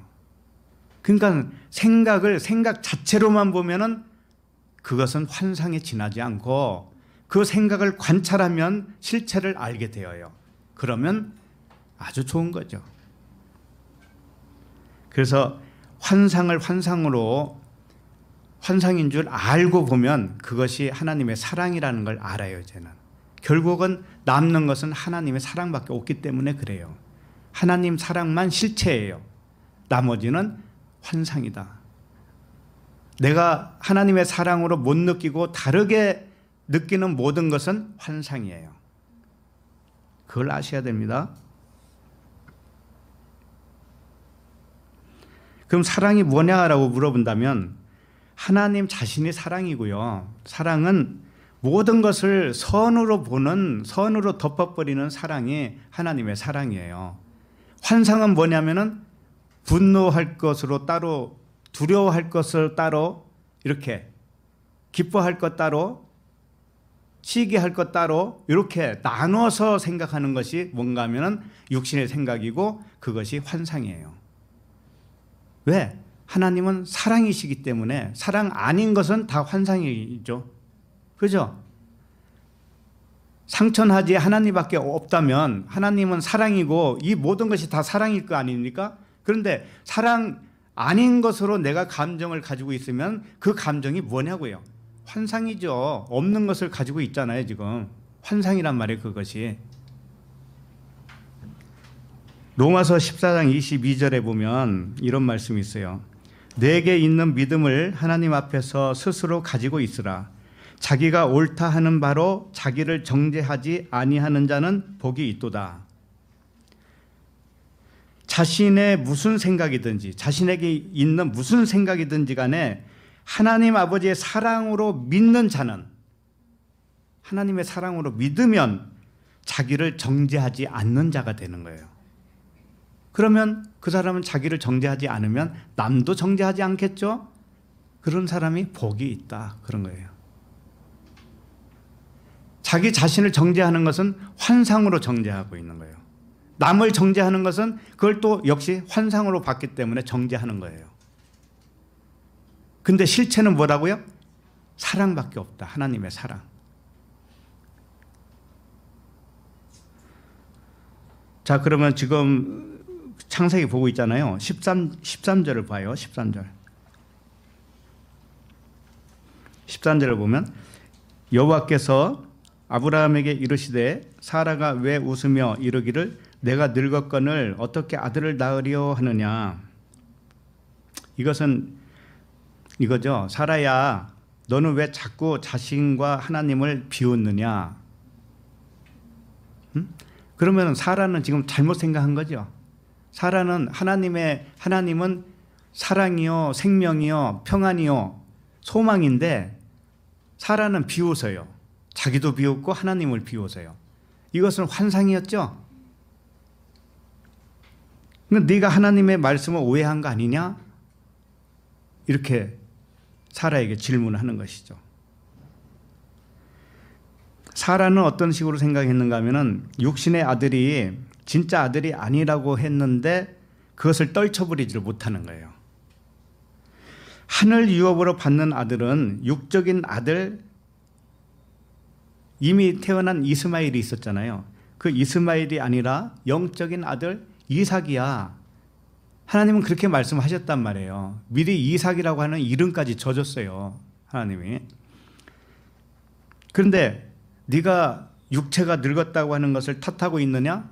[SPEAKER 1] 그러니까 생각 자체로만 보면은 그것은 환상에 지나지 않고, 그 생각을 관찰하면 실체를 알게 되어요. 그러면 아주 좋은 거죠. 그래서 환상을 환상인 줄 알고 보면 그것이 하나님의 사랑이라는 걸 알아요, 저는. 결국은 남는 것은 하나님의 사랑밖에 없기 때문에 그래요. 하나님 사랑만 실체예요. 나머지는 환상이다. 내가 하나님의 사랑으로 못 느끼고 다르게 느끼는 모든 것은 환상이에요. 그걸 아셔야 됩니다. 그럼 사랑이 뭐냐라고 물어본다면 하나님 자신이 사랑이고요. 사랑은 모든 것을 선으로 덮어버리는 사랑이 하나님의 사랑이에요. 환상은 뭐냐면은 분노할 것으로 따로, 두려워할 것을 따로, 이렇게 기뻐할 것 따로, 시기할 것 따로, 이렇게 나눠서 생각하는 것이 뭔가 하면은 육신의 생각이고, 그것이 환상이에요. 왜? 하나님은 사랑이시기 때문에 사랑 아닌 것은 다 환상이죠. 그죠? 상천하지 하나님밖에 없다면 하나님은 사랑이고 이 모든 것이 다 사랑일 거 아닙니까? 그런데 사랑 아닌 것으로 내가 감정을 가지고 있으면 그 감정이 뭐냐고요? 환상이죠. 없는 것을 가지고 있잖아요, 지금. 환상이란 말이에요, 그것이. 로마서 14장 22절에 보면 이런 말씀이 있어요. 내게 있는 믿음을 하나님 앞에서 스스로 가지고 있으라. 자기가 옳다 하는 바로 자기를 정죄하지 아니하는 자는 복이 있도다. 자신의 무슨 생각이든지, 자신에게 있는 무슨 생각이든지 간에 하나님 아버지의 사랑으로 믿는 자는, 하나님의 사랑으로 믿으면 자기를 정죄하지 않는 자가 되는 거예요. 그러면 그 사람은 자기를 정죄하지 않으면 남도 정죄하지 않겠죠? 그런 사람이 복이 있다, 그런 거예요. 자기 자신을 정죄하는 것은 환상으로 정죄하고 있는 거예요. 남을 정죄하는 것은 그걸 또 역시 환상으로 봤기 때문에 정죄하는 거예요. 근데 실체는 뭐라고요? 사랑밖에 없다. 하나님의 사랑. 자, 그러면 지금 창세기 보고 있잖아요. 13절을 봐요. 13절을 보면 여호와께서 아브라함에게 이르시되 사라가 왜 웃으며 이르기를 내가 늙었거늘 어떻게 아들을 낳으려 하느냐. 이것은 이거죠. 사라야, 너는 왜 자꾸 자신과 하나님을 비웃느냐. 그러면 사라는 지금 잘못 생각한 거죠. 사라는 하나님은 사랑이요, 생명이요, 평안이요, 소망인데 사라는 비웃어요. 자기도 비웃고 하나님을 비웃어요. 이것은 환상이었죠. 네가 하나님의 말씀을 오해한 거 아니냐? 이렇게 사라에게 질문을 하는 것이죠. 사라는 어떤 식으로 생각했는가 하면은 육신의 아들이 진짜 아들이 아니라고 했는데 그것을 떨쳐버리지를 못하는 거예요. 하늘 유업으로 받는 아들은 육적인 아들, 이미 태어난 이스마엘이 있었잖아요. 그 이스마엘이 아니라 영적인 아들 이삭이야. 하나님은 그렇게 말씀하셨단 말이에요. 미리 이삭이라고 하는 이름까지 져줬어요, 하나님이. 그런데 네가 육체가 늙었다고 하는 것을 탓하고 있느냐?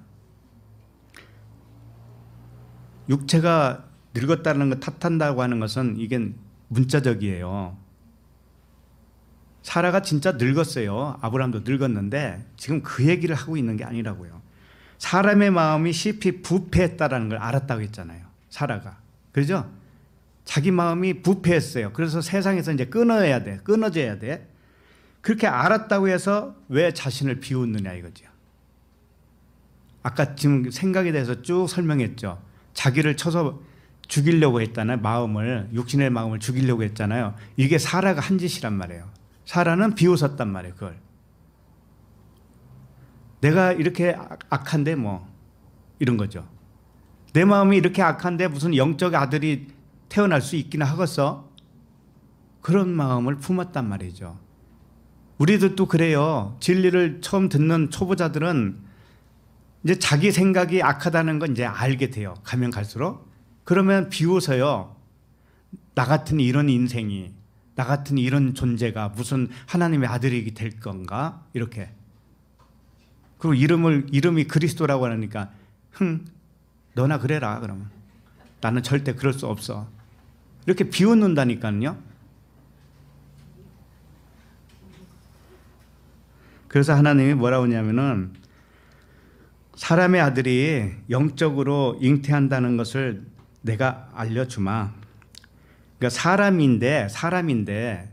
[SPEAKER 1] 육체가 늙었다는 걸 탓한다고 하는 것은 이게 문자적이에요. 사라가 진짜 늙었어요. 아브라함도 늙었는데 지금 그 얘기를 하고 있는 게 아니라고요. 사람의 마음이 쉽이 부패했다라는 걸 알았다고 했잖아요. 사라가. 그렇죠? 자기 마음이 부패했어요. 그래서 세상에서 이제 끊어져야 돼. 그렇게 알았다고 해서 왜 자신을 비웃느냐 이거죠. 아까 지금 생각에 대해서 쭉 설명했죠. 자기를 쳐서 죽이려고 했잖아요. 육신의 마음을 죽이려고 했잖아요. 이게 사라가 한 짓이란 말이에요. 사라는 비웃었단 말이에요. 그걸. 내가 이렇게 악한데 뭐 이런 거죠. 내 마음이 이렇게 악한데 무슨 영적 아들이 태어날 수 있긴 하겠어? 그런 마음을 품었단 말이죠. 우리들도 그래요. 진리를 처음 듣는 초보자들은 이제 자기 생각이 악하다는 건 이제 알게 돼요. 가면 갈수록. 그러면 비웃어요. 나 같은 이런 인생이, 나 같은 이런 존재가 무슨 하나님의 아들이 될 건가? 이렇게. 그리고 이름이 그리스도라고 하니까 너나 그래라 그러면. 나는 절대 그럴 수 없어. 이렇게 비웃는다니까요. 그래서 하나님이 뭐라고 하냐면은 사람의 아들이 영적으로 잉태한다는 것을 내가 알려주마. 그러니까 사람인데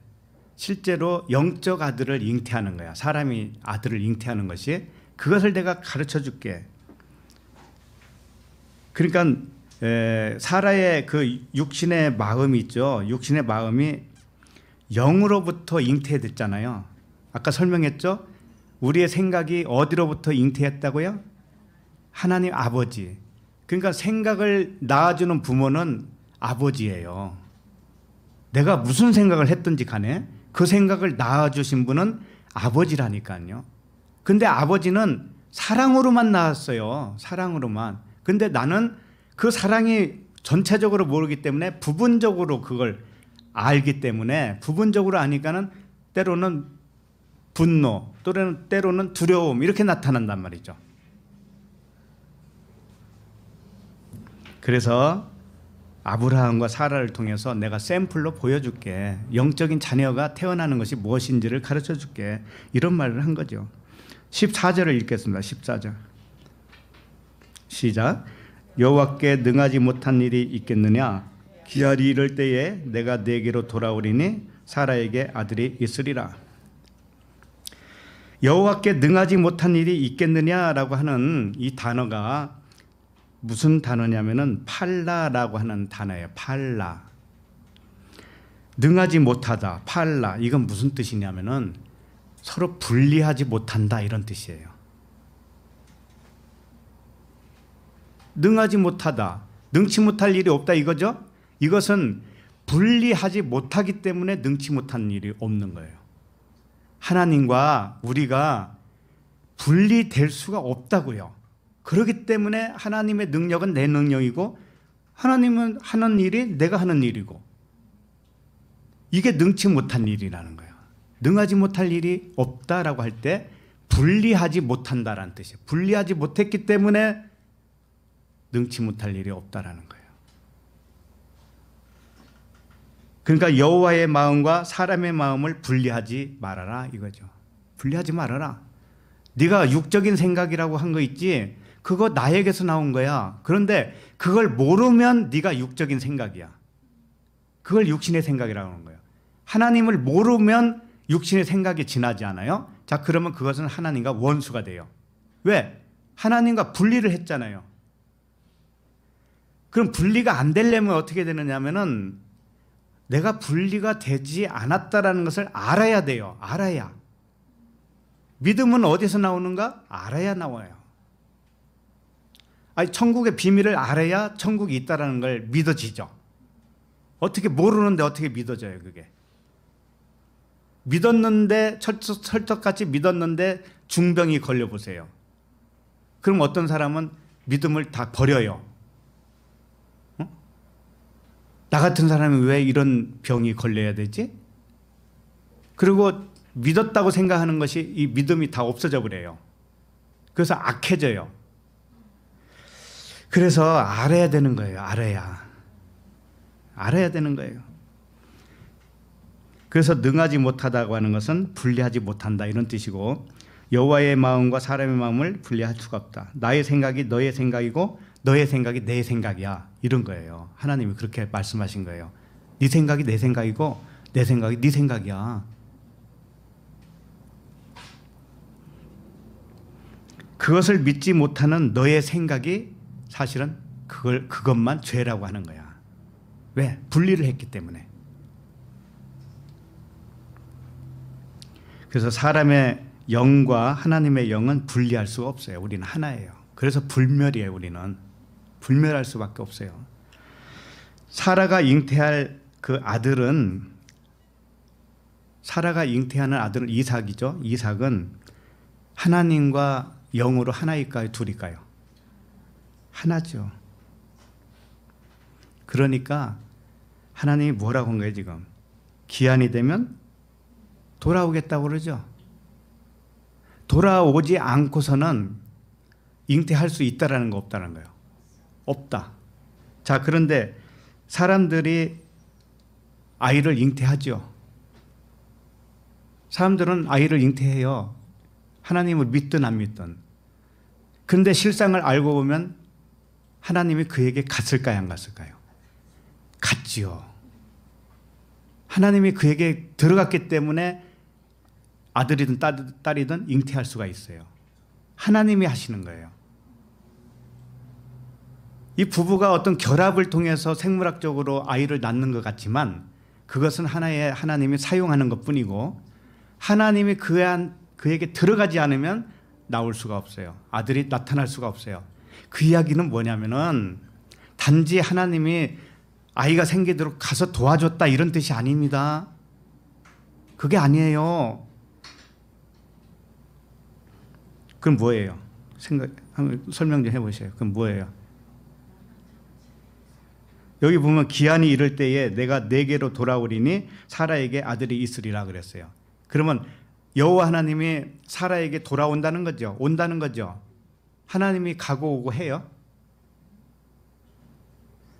[SPEAKER 1] 실제로 영적 아들을 잉태하는 거야. 사람이 아들을 잉태하는 것이. 그것을 내가 가르쳐 줄게. 그러니까 사라의 그 육신의 마음이 있죠. 육신의 마음이 영으로부터 잉태됐잖아요. 아까 설명했죠. 우리의 생각이 어디로부터 잉태했다고요? 하나님 아버지. 그러니까 생각을 낳아주는 부모는 아버지예요. 내가 무슨 생각을 했든지 간에 그 생각을 낳아주신 분은 아버지라니까요. 근데 아버지는 사랑으로만 낳았어요. 사랑으로만. 근데 나는 그 사랑이 전체적으로 모르기 때문에 부분적으로 그걸 알기 때문에 부분적으로 아니까는 때로는 분노, 때로는 두려움 이렇게 나타난단 말이죠. 그래서 아브라함과 사라를 통해서 내가 샘플로 보여줄게. 영적인 자녀가 태어나는 것이 무엇인지를 가르쳐줄게. 이런 말을 한 거죠. 14절을 읽겠습니다. 14절 시작. 여호와께 능하지 못한 일이 있겠느냐. 기한이 이를 때에 내가 네게로 돌아오리니 사라에게 아들이 있으리라. 여호와께 능하지 못한 일이 있겠느냐라고 하는 이 단어가 무슨 단어냐면은 팔라라고 하는 단어예요. 팔라. 능하지 못하다. 팔라. 이건 무슨 뜻이냐면은 서로 분리하지 못한다 이런 뜻이에요. 능하지 못하다. 능치 못할 일이 없다 이거죠? 이것은 분리하지 못하기 때문에 능치 못한 일이 없는 거예요. 하나님과 우리가 분리될 수가 없다고요. 그렇기 때문에 하나님의 능력은 내 능력이고 하나님은 하는 일이 내가 하는 일이고, 이게 능치 못한 일이라는 거예요. 능하지 못할 일이 없다라고 할 때 분리하지 못한다라는 뜻이에요. 분리하지 못했기 때문에 능치 못할 일이 없다라는 거예요. 그러니까 여호와의 마음과 사람의 마음을 분리하지 말아라 이거죠. 분리하지 말아라. 네가 육적인 생각이라고 한 거 있지, 그거 나에게서 나온 거야. 그런데 그걸 모르면 네가 육적인 생각이야. 그걸 육신의 생각이라고 하는 거예요. 하나님을 모르면 육신의 생각이 지나지 않아요? 자, 그러면 그것은 하나님과 원수가 돼요. 왜? 하나님과 분리를 했잖아요. 그럼 분리가 안 되려면 어떻게 되느냐면은 내가 분리가 되지 않았다라는 것을 알아야 돼요. 알아야. 믿음은 어디서 나오는가? 알아야 나와요. 아니, 천국의 비밀을 알아야 천국이 있다라는 걸 믿어지죠. 어떻게 모르는데 어떻게 믿어져요, 그게? 믿었는데, 철떡같이 믿었는데 중병이 걸려보세요. 그럼 어떤 사람은 믿음을 다 버려요. 나 같은 사람이 왜 이런 병이 걸려야 되지? 그리고 믿었다고 생각하는 것이 이 믿음이 다 없어져 버려요. 그래서 악해져요. 그래서 알아야 되는 거예요. 알아야 되는 거예요. 그래서 능하지 못하다고 하는 것은 분리하지 못한다 이런 뜻이고, 여호와의 마음과 사람의 마음을 분리할 수가 없다. 나의 생각이 너의 생각이고 너의 생각이 내 생각이야 이런 거예요. 하나님이 그렇게 말씀하신 거예요. 네 생각이 내 생각이고 내 생각이 네 생각이야. 그것을 믿지 못하는 너의 생각이 사실은 그것만 죄라고 하는 거야. 왜? 분리를 했기 때문에. 그래서 사람의 영과 하나님의 영은 분리할 수가 없어요. 우리는 하나예요. 그래서 불멸이에요. 우리는 불멸할 수밖에 없어요. 사라가 잉태할 그 아들은, 사라가 잉태하는 아들은 이삭이죠. 이삭은 하나님과 영으로 하나일까요? 둘일까요? 하나죠. 그러니까 하나님이 뭐라고 한 거예요 지금? 기한이 되면 돌아오겠다고 그러죠. 돌아오지 않고서는 잉태할 수 있다라는 거 없다는 거예요. 없다. 자, 그런데 사람들이 아이를 잉태하죠. 사람들은 아이를 잉태해요. 하나님을 믿든 안 믿든. 그런데 실상을 알고 보면 하나님이 그에게 갔을까요? 안 갔을까요? 갔지요. 하나님이 그에게 들어갔기 때문에 아들이든 딸이든 잉태할 수가 있어요. 하나님이 하시는 거예요. 이 부부가 어떤 결합을 통해서 생물학적으로 아이를 낳는 것 같지만 그것은 하나님이 사용하는 것뿐이고, 하나님이 그에게 들어가지 않으면 나올 수가 없어요. 아들이 나타날 수가 없어요. 그 이야기는 뭐냐면은 단지 하나님이 아이가 생기도록 가서 도와줬다 이런 뜻이 아닙니다. 그게 아니에요. 그럼 뭐예요? 한번 설명 좀 해보세요. 그럼 뭐예요? 여기 보면 기한이 이를 때에 내가 내게로 돌아오리니 사라에게 아들이 있으리라 그랬어요. 그러면 여호와 하나님이 사라에게 돌아온다는 거죠. 온다는 거죠. 하나님이 가고 오고 해요?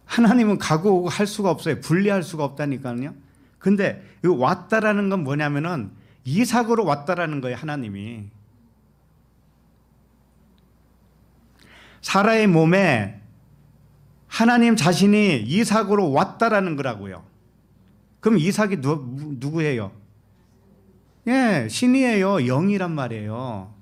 [SPEAKER 1] 하나님은 가고 오고 할 수가 없어요. 분리할 수가 없다니까요. 근데 이 왔다라는 건 뭐냐면은 이삭으로 왔다라는 거예요. 하나님이. 사라의 몸에 하나님 자신이 이삭으로 왔다라는 거라고요. 그럼 이삭이 누구예요? 예, 신이에요. 영이란 말이에요.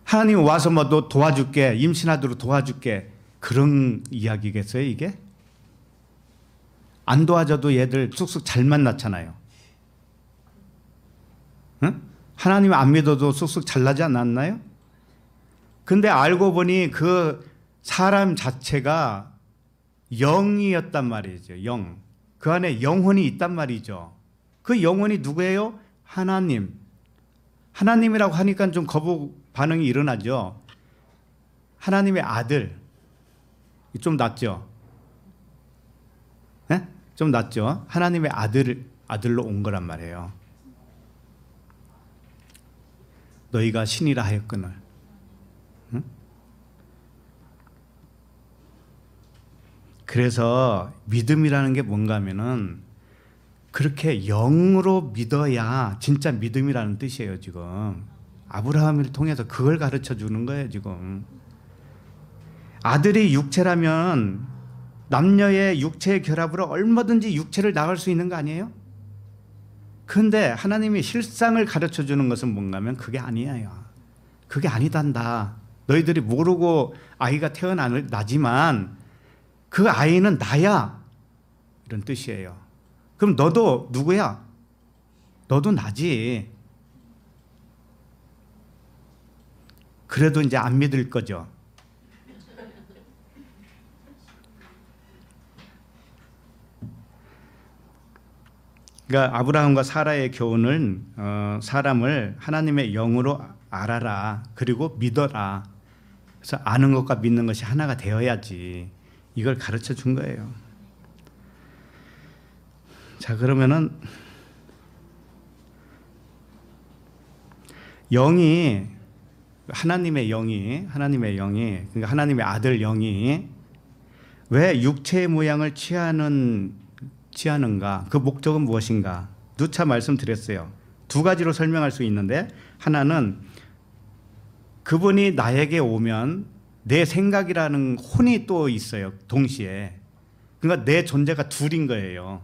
[SPEAKER 1] 하나님 와서 뭐 너 도와줄게, 임신하도록 도와줄게, 그런 이야기겠어요 이게? 안 도와줘도 얘들 쑥쑥 잘만 낳잖아요. 응? 하나님 안 믿어도 쑥쑥 잘나지 않았나요? 근데 알고 보니 그 사람 자체가 영이었단 말이죠. 영. 그 안에 영혼이 있단 말이죠. 그 영혼이 누구예요? 하나님. 하나님이라고 하니까 좀 거북 반응이 일어나죠. 하나님의 아들, 좀 낫죠? 네? 좀 낫죠? 하나님의 아들로 온 거란 말이에요. 너희가 신이라 하였거늘. 응? 그래서 믿음이라는 게 뭔가 하면은 그렇게 영으로 믿어야 진짜 믿음이라는 뜻이에요, 지금. 아브라함을 통해서 그걸 가르쳐 주는 거예요, 지금. 아들이 육체라면 남녀의 육체의 결합으로 얼마든지 육체를 나갈 수 있는 거 아니에요? 그런데 하나님이 실상을 가르쳐 주는 것은 뭔가 하면 그게 아니에요. 그게 아니단다. 너희들이 모르고 아이가 태어나지만 그 아이는 나야. 이런 뜻이에요. 그럼 너도 누구야? 너도 나지. 그래도 이제 안 믿을 거죠. 그러니까 아브라함과 사라의 교훈은 사람을 하나님의 영으로 알아라. 그리고 믿어라. 그래서 아는 것과 믿는 것이 하나가 되어야지. 이걸 가르쳐 준 거예요. 자, 그러면은 하나님의 영이 그러니까 하나님의 아들 영이 왜 육체의 모양을 취하는가? 그 목적은 무엇인가? 누차 말씀드렸어요. 두 가지로 설명할 수 있는데, 하나는 그분이 나에게 오면 내 생각이라는 혼이 또 있어요, 동시에. 그러니까 내 존재가 둘인 거예요.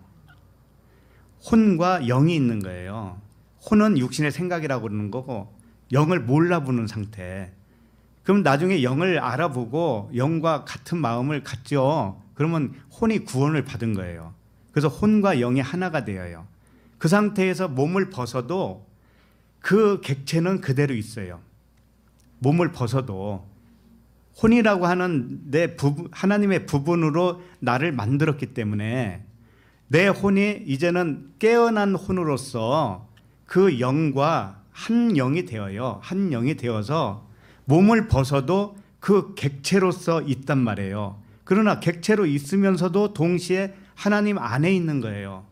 [SPEAKER 1] 혼과 영이 있는 거예요. 혼은 육신의 생각이라고 그러는 거고 영을 몰라보는 상태. 그럼 나중에 영을 알아보고 영과 같은 마음을 갖죠. 그러면 혼이 구원을 받은 거예요. 그래서 혼과 영이 하나가 되어요. 그 상태에서 몸을 벗어도 그 객체는 그대로 있어요. 몸을 벗어도 혼이라고 하는 하나님의 부분으로 나를 만들었기 때문에 내 혼이 이제는 깨어난 혼으로서 그 영과 한 영이 되어요. 한 영이 되어서 몸을 벗어도 그 객체로서 있단 말이에요. 그러나 객체로 있으면서도 동시에 하나님 안에 있는 거예요.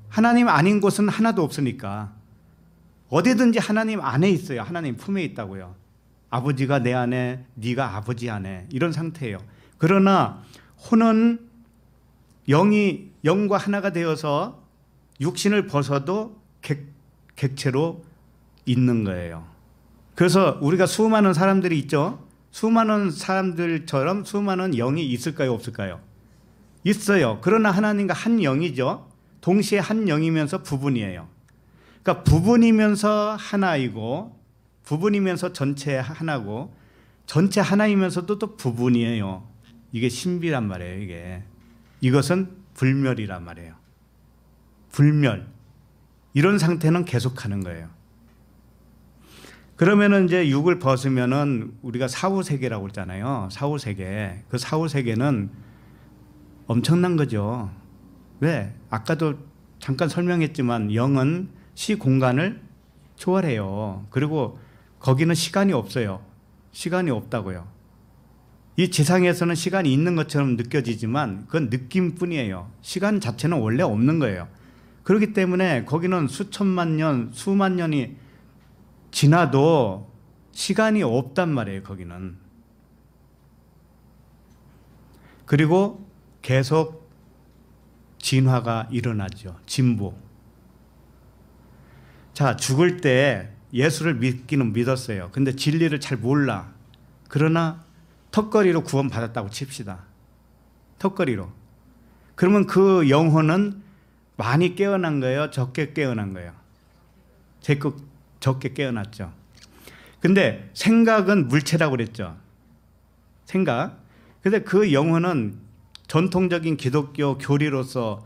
[SPEAKER 1] 하나님 아닌 곳은 하나도 없으니까 어디든지 하나님 안에 있어요. 하나님 품에 있다고요. 아버지가 내 안에, 네가 아버지 안에, 이런 상태예요. 그러나 혼은 영과 하나가 되어서 육신을 벗어도 객체로 있는 거예요. 그래서 우리가 수많은 사람들이 있죠. 수많은 사람들처럼 수많은 영이 있을까요, 없을까요? 있어요. 그러나 하나님과 한 영이죠. 동시에 한 영이면서 부분이에요. 그러니까 부분이면서 하나이고 부분이면서 전체 하나고 전체 하나이면서도 또 부분이에요. 이게 신비란 말이에요. 이것은 불멸이란 말이에요. 불멸. 이런 상태는 계속하는 거예요. 그러면은 이제 육을 벗으면은 우리가 사후세계라고 그러잖아요. 사후세계. 그 사후세계는 엄청난 거죠. 왜? 아까도 잠깐 설명했지만 영은 시공간을 초월해요. 그리고 거기는 시간이 없어요. 시간이 없다고요. 이 지상에서는 시간이 있는 것처럼 느껴지지만 그건 느낌뿐이에요. 시간 자체는 원래 없는 거예요. 그렇기 때문에 거기는 수천만 년, 수만 년이 지나도 시간이 없단 말이에요, 거기는. 그리고 계속 진화가 일어나죠. 진보. 자, 죽을 때 예수를 믿기는 믿었어요. 근데 진리를 잘 몰라. 그러나 턱걸이로 구원받았다고 칩시다. 턱걸이로. 그러면 그 영혼은 많이 깨어난 거예요? 적게 깨어난 거예요? 적게 깨어났죠. 근데 생각은 물체라고 그랬죠. 생각. 근데 그 영혼은 전통적인 기독교 교리로서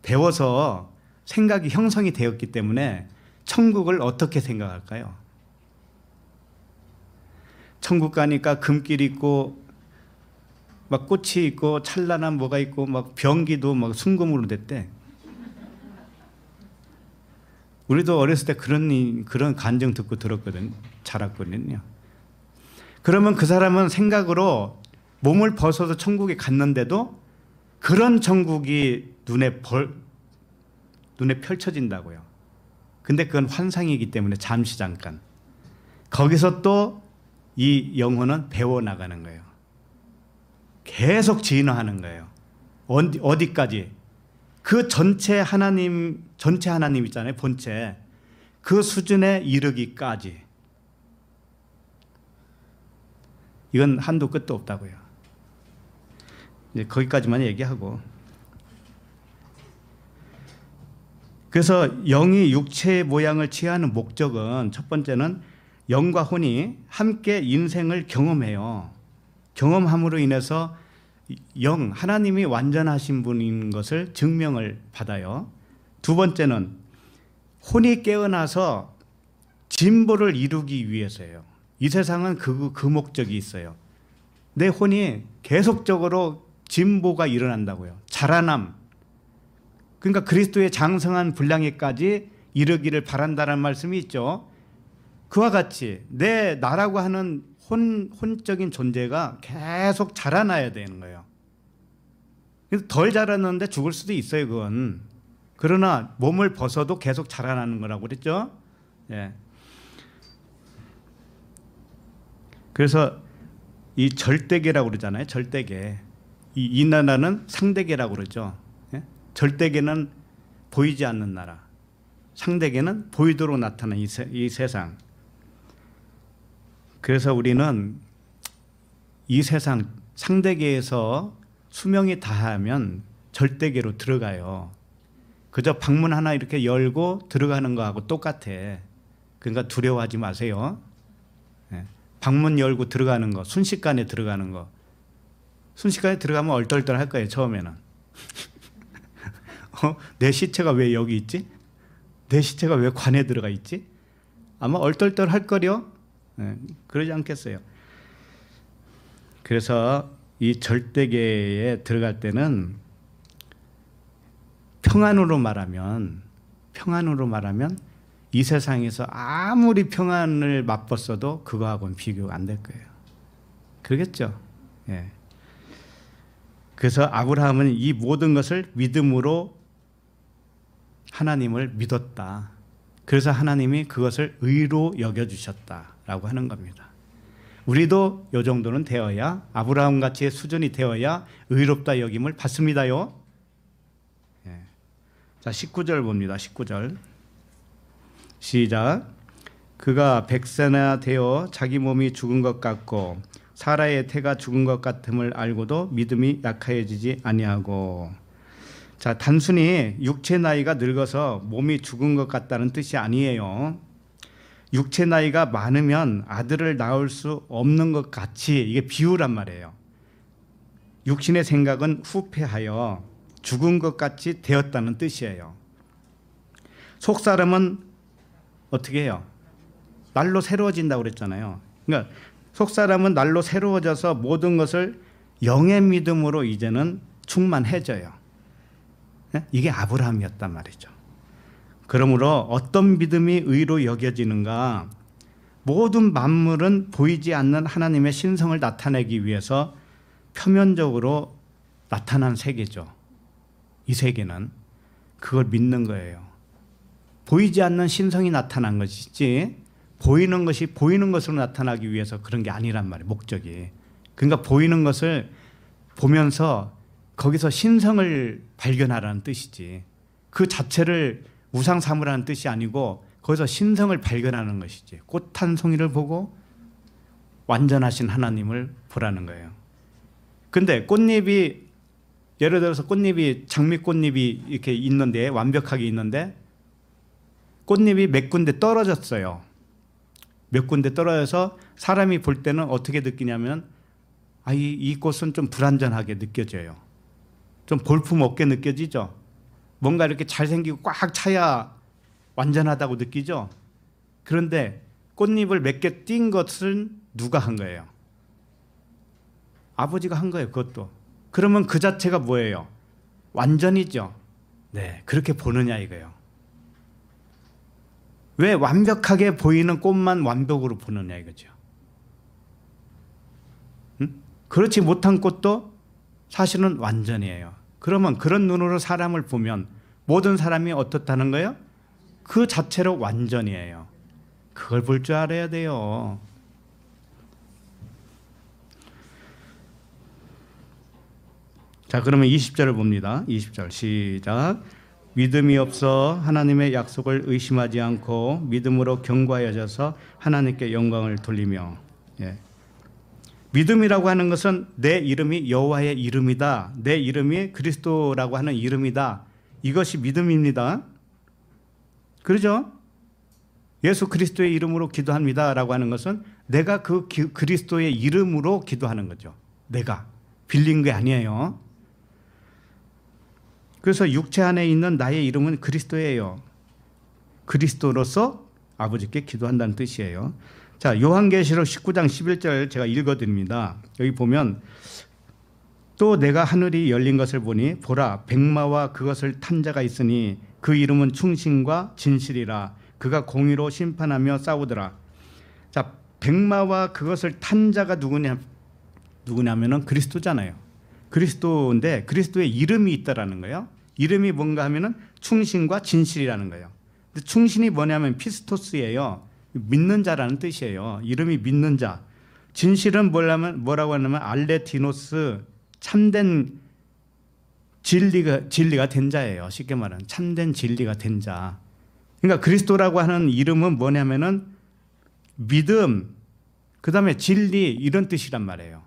[SPEAKER 1] 배워서 생각이 형성이 되었기 때문에 천국을 어떻게 생각할까요? 천국 가니까 금길 있고 막 꽃이 있고 찬란한 뭐가 있고 막 변기도 막 순금으로 됐대. 우리도 어렸을 때 그런 간증 듣고 자랐거든요. 그러면 그 사람은 생각으로 몸을 벗어서 천국에 갔는데도 그런 천국이 눈에 펼쳐진다고요. 근데 그건 환상이기 때문에 잠깐. 거기서 또 이 영혼은 배워나가는 거예요. 계속 진화하는 거예요. 어디까지? 그 전체 하나님 있잖아요. 본체. 그 수준에 이르기까지. 이건 한도 끝도 없다고요. 이제 거기까지만 얘기하고. 그래서 영이 육체의 모양을 취하는 목적은 첫 번째는 영과 혼이 함께 인생을 경험해요. 경험함으로 인해서 하나님이 완전하신 분인 것을 증명을 받아요. 두 번째는 혼이 깨어나서 진보를 이루기 위해서예요. 이 세상은 그 목적이 있어요. 내 혼이 계속적으로 진보가 일어난다고요. 자라남. 그러니까 그리스도의 장성한 분량에까지 이르기를 바란다는 말씀이 있죠. 그와 같이 나라고 하는 혼적인 존재가 계속 자라나야 되는 거예요. 덜 자랐는데 죽을 수도 있어요, 그건. 그러나 몸을 벗어도 계속 자라나는 거라고 그랬죠. 예. 그래서 이 절대계라고 그러잖아요. 절대계. 이 나라는 상대계라고 그러죠. 예? 절대계는 보이지 않는 나라. 상대계는 보이도록 나타나는 이 세상. 그래서 우리는 이 세상 상대계에서 수명이 다하면 절대계로 들어가요. 그저 방문 하나 이렇게 열고 들어가는 거하고 똑같아. 그러니까 두려워하지 마세요. 방문 열고 들어가는 거, 순식간에 들어가는 거. 순식간에 들어가면 얼떨떨할 거예요, 처음에는. 내 시체가 왜 여기 있지? 내 시체가 왜 관에 들어가 있지? 아마 얼떨떨할 거려. 그러지 않겠어요. 그래서 이 절대계에 들어갈 때는 평안으로 말하면 이 세상에서 아무리 평안을 맛봤어도 그거하고는 비교가 안 될 거예요. 그러겠죠? 예. 그래서 아브라함은 이 모든 것을 믿음으로 하나님을 믿었다. 그래서 하나님이 그것을 의로 여겨주셨다라고 하는 겁니다. 우리도 이 정도는 되어야, 아브라함 같이 수준이 되어야 의롭다 여김을 받습니다요. 예. 자, 19절 봅니다. 19절 시작. 그가 100세나 되어 자기 몸이 죽은 것 같고 사라의 태가 죽은 것 같음을 알고도 믿음이 약하여지지 아니하고. 자, 단순히 육체 나이가 늙어서 몸이 죽은 것 같다는 뜻이 아니에요. 육체 나이가 많으면 아들을 낳을 수 없는 것 같이, 이게 비유란 말이에요. 육신의 생각은 후패하여 죽은 것 같이 되었다는 뜻이에요. 속사람은 어떻게 해요? 날로 새로워진다고 그랬잖아요. 그러니까 속사람은 날로 새로워져서 모든 것을 영의 믿음으로 이제는 충만해져요. 이게 아브라함이었단 말이죠. 그러므로 어떤 믿음이 의로 여겨지는가? 모든 만물은 보이지 않는 하나님의 신성을 나타내기 위해서 표면적으로 나타난 세계죠. 이 세계는 그걸 믿는 거예요. 보이지 않는 신성이 나타난 것이지 보이는 것이 보이는 것으로 나타나기 위해서 그런 게 아니란 말이에요. 목적이. 그러니까 보이는 것을 보면서 거기서 신성을 발견하라는 뜻이지, 그 자체를 우상 삼으라는 뜻이 아니고 거기서 신성을 발견하는 것이지. 꽃 한 송이를 보고 완전하신 하나님을 보라는 거예요. 근데 꽃잎이, 예를 들어서 꽃잎이, 장미꽃잎이 이렇게 있는데, 완벽하게 있는데 꽃잎이 몇 군데 떨어졌어요. 몇 군데 떨어져서 사람이 볼 때는 어떻게 느끼냐면, 이 꽃은 좀 불완전하게 느껴져요. 좀 볼품없게 느껴지죠. 뭔가 이렇게 잘생기고 꽉 차야 완전하다고 느끼죠. 그런데 꽃잎을 몇 개 띈 것은 누가 한 거예요? 아버지가 한 거예요. 그것도. 그러면 그 자체가 뭐예요? 완전이죠. 네, 그렇게 보느냐 이거예요. 왜 완벽하게 보이는 꽃만 완벽으로 보느냐 이거죠. 응? 그렇지 못한 꽃도 사실은 완전이에요. 그러면 그런 눈으로 사람을 보면 모든 사람이 어떻다는 거예요? 그 자체로 완전이에요. 그걸 볼 줄 알아야 돼요. 자, 그러면 20절을 봅니다. 20절 시작. 믿음이 없어 하나님의 약속을 의심하지 않고 믿음으로 견고하여져서 하나님께 영광을 돌리며. 예. 믿음이라고 하는 것은 내 이름이 여호와의 이름이다. 내 이름이 그리스도라고 하는 이름이다. 이것이 믿음입니다. 그러죠? 예수 그리스도의 이름으로 기도합니다라고 하는 것은 내가 그 그리스도의 이름으로 기도하는 거죠. 내가 빌린 게 아니에요. 그래서 육체 안에 있는 나의 이름은 그리스도예요. 그리스도로서 아버지께 기도한다는 뜻이에요. 자, 요한계시록 19장 11절 제가 읽어드립니다. 여기 보면 또 내가 하늘이 열린 것을 보니 보라 백마와 그것을 탄 자가 있으니 그 이름은 충신과 진실이라. 그가 공의로 심판하며 싸우더라. 자, 백마와 그것을 탄 자가 누구냐면은 그리스도잖아요. 그리스도인데 그리스도의 이름이 있다라는 거예요. 이름이 뭔가 하면은 충신과 진실이라는 거예요. 근데 충신이 뭐냐면 피스토스예요. 믿는 자라는 뜻이에요. 이름이 믿는 자. 진실은 뭐라고 하냐면 알레티노스, 참된 진리가 된 자예요. 쉽게 말하면 참된 진리가 된 자. 그러니까 그리스도라고 하는 이름은 뭐냐면은 믿음, 그 다음에 진리 이런 뜻이란 말이에요.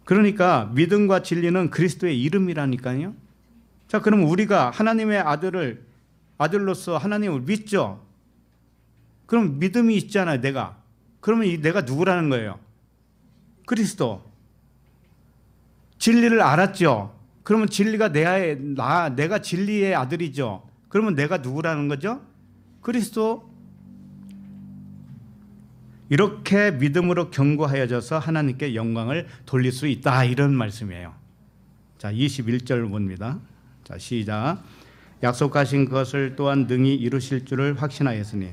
[SPEAKER 1] 그러니까 믿음과 진리는 그리스도의 이름이라니까요. 자, 그럼 우리가 하나님의 아들로서 하나님을 믿죠. 그럼 믿음이 있잖아요, 내가. 그러면 내가 누구라는 거예요? 그리스도. 진리를 알았죠. 그러면 진리가 내가 진리의 아들이죠. 그러면 내가 누구라는 거죠? 그리스도. 이렇게 믿음으로 견고하여져서 하나님께 영광을 돌릴 수 있다. 이런 말씀이에요. 자, 21절 봅니다. 자, 시작. 약속하신 그것을 또한 능히 이루실 줄을 확신하였으니.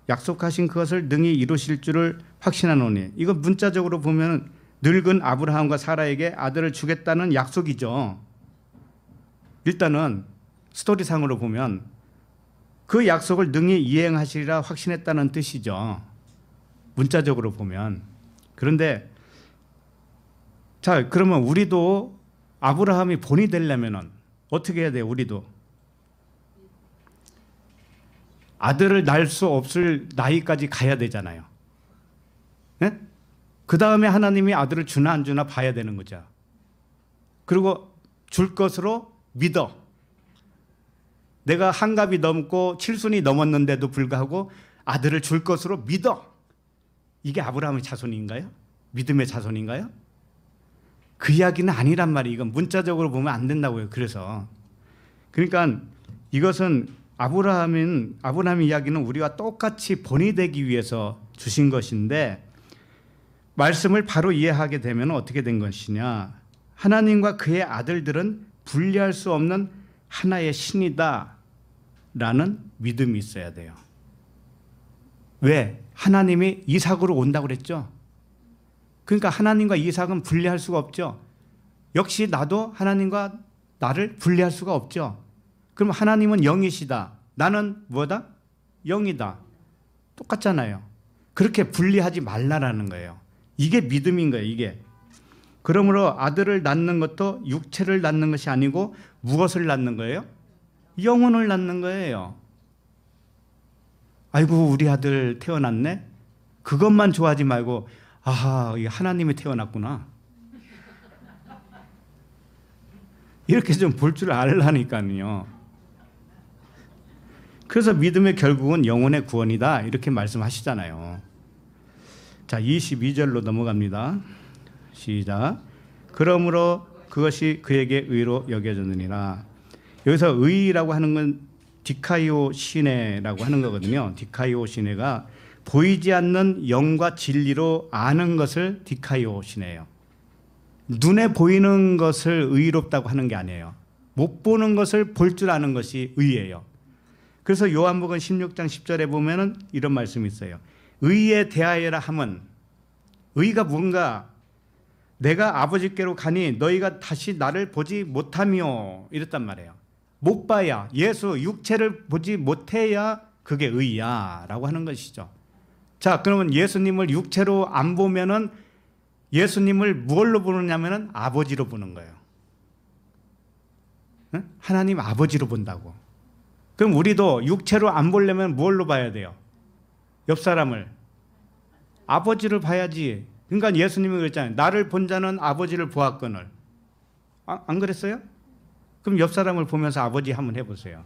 [SPEAKER 1] 약속하신 그것을 능히 이루실 줄을 확신하노니. 이거 문자적으로 보면 늙은 아브라함과 사라에게 아들을 주겠다는 약속이죠. 일단은 스토리상으로 보면 그 약속을 능히 이행하시리라 확신했다는 뜻이죠. 문자적으로 보면. 그런데 자, 그러면 우리도 아브라함이 본이 되려면 어떻게 해야 돼요? 우리도 아들을 낳을 수 없을 나이까지 가야 되잖아요. 네? 그 다음에 하나님이 아들을 주나 안 주나 봐야 되는 거죠. 그리고 줄 것으로 믿어. 내가 한갑이 넘고 칠순이 넘었는데도 불구하고 아들을 줄 것으로 믿어. 이게 아브라함의 자손인가요? 믿음의 자손인가요? 그 이야기는 아니란 말이에요. 이건 문자적으로 보면 안 된다고요. 그래서 그러니까 이것은 아브라함의 이야기는 우리와 똑같이 본이 되기 위해서 주신 것인데 말씀을 바로 이해하게 되면 어떻게 된 것이냐. 하나님과 그의 아들들은 분리할 수 없는 하나의 신이다 라는 믿음이 있어야 돼요. 왜? 하나님이 이삭으로 온다고 그랬죠. 그러니까 하나님과 이삭은 분리할 수가 없죠. 역시 나도 하나님과 나를 분리할 수가 없죠. 그럼 하나님은 영이시다. 나는 뭐다? 영이다. 똑같잖아요. 그렇게 분리하지 말라라는 거예요. 이게 믿음인 거예요. 이게. 그러므로 아들을 낳는 것도 육체를 낳는 것이 아니고 무엇을 낳는 거예요? 영혼을 낳는 거예요. 아이고 우리 아들 태어났네. 그것만 좋아하지 말고 아하 하나님이 태어났구나. 이렇게 좀 볼 줄 알라니까요. 그래서 믿음의 결국은 영혼의 구원이다 이렇게 말씀하시잖아요. 자, 22절로 넘어갑니다. 시작. 그러므로 그것이 그에게 의로 여겨졌느니라. 여기서 의라고 하는 건 디카이오 시네라고 하는 거거든요. 디카이오 시네가 보이지 않는 영과 진리로 아는 것을 디카이오 시네예요. 눈에 보이는 것을 의롭다고 하는 게 아니에요. 못 보는 것을 볼 줄 아는 것이 의예요. 그래서 요한복음 16장 10절에 보면은 이런 말씀이 있어요. 의에 대하여라 함은, 의가 뭔가, 내가 아버지께로 가니 너희가 다시 나를 보지 못하며, 이랬단 말이에요. 못 봐야, 예수 육체를 보지 못해야 그게 의야 라고 하는 것이죠. 자, 그러면 예수님을 육체로 안 보면은 예수님을 무엇로 보느냐면은 아버지로 보는 거예요. 응? 하나님 아버지로 본다고. 그럼 우리도 육체로 안 보려면 무엇로 봐야 돼요? 옆 사람을 아버지를 봐야지. 그러니까 예수님이 그랬잖아요. 나를 본 자는 아버지를 보았거늘. 안 그랬어요? 그럼 옆 사람을 보면서 아버지 한번 해보세요.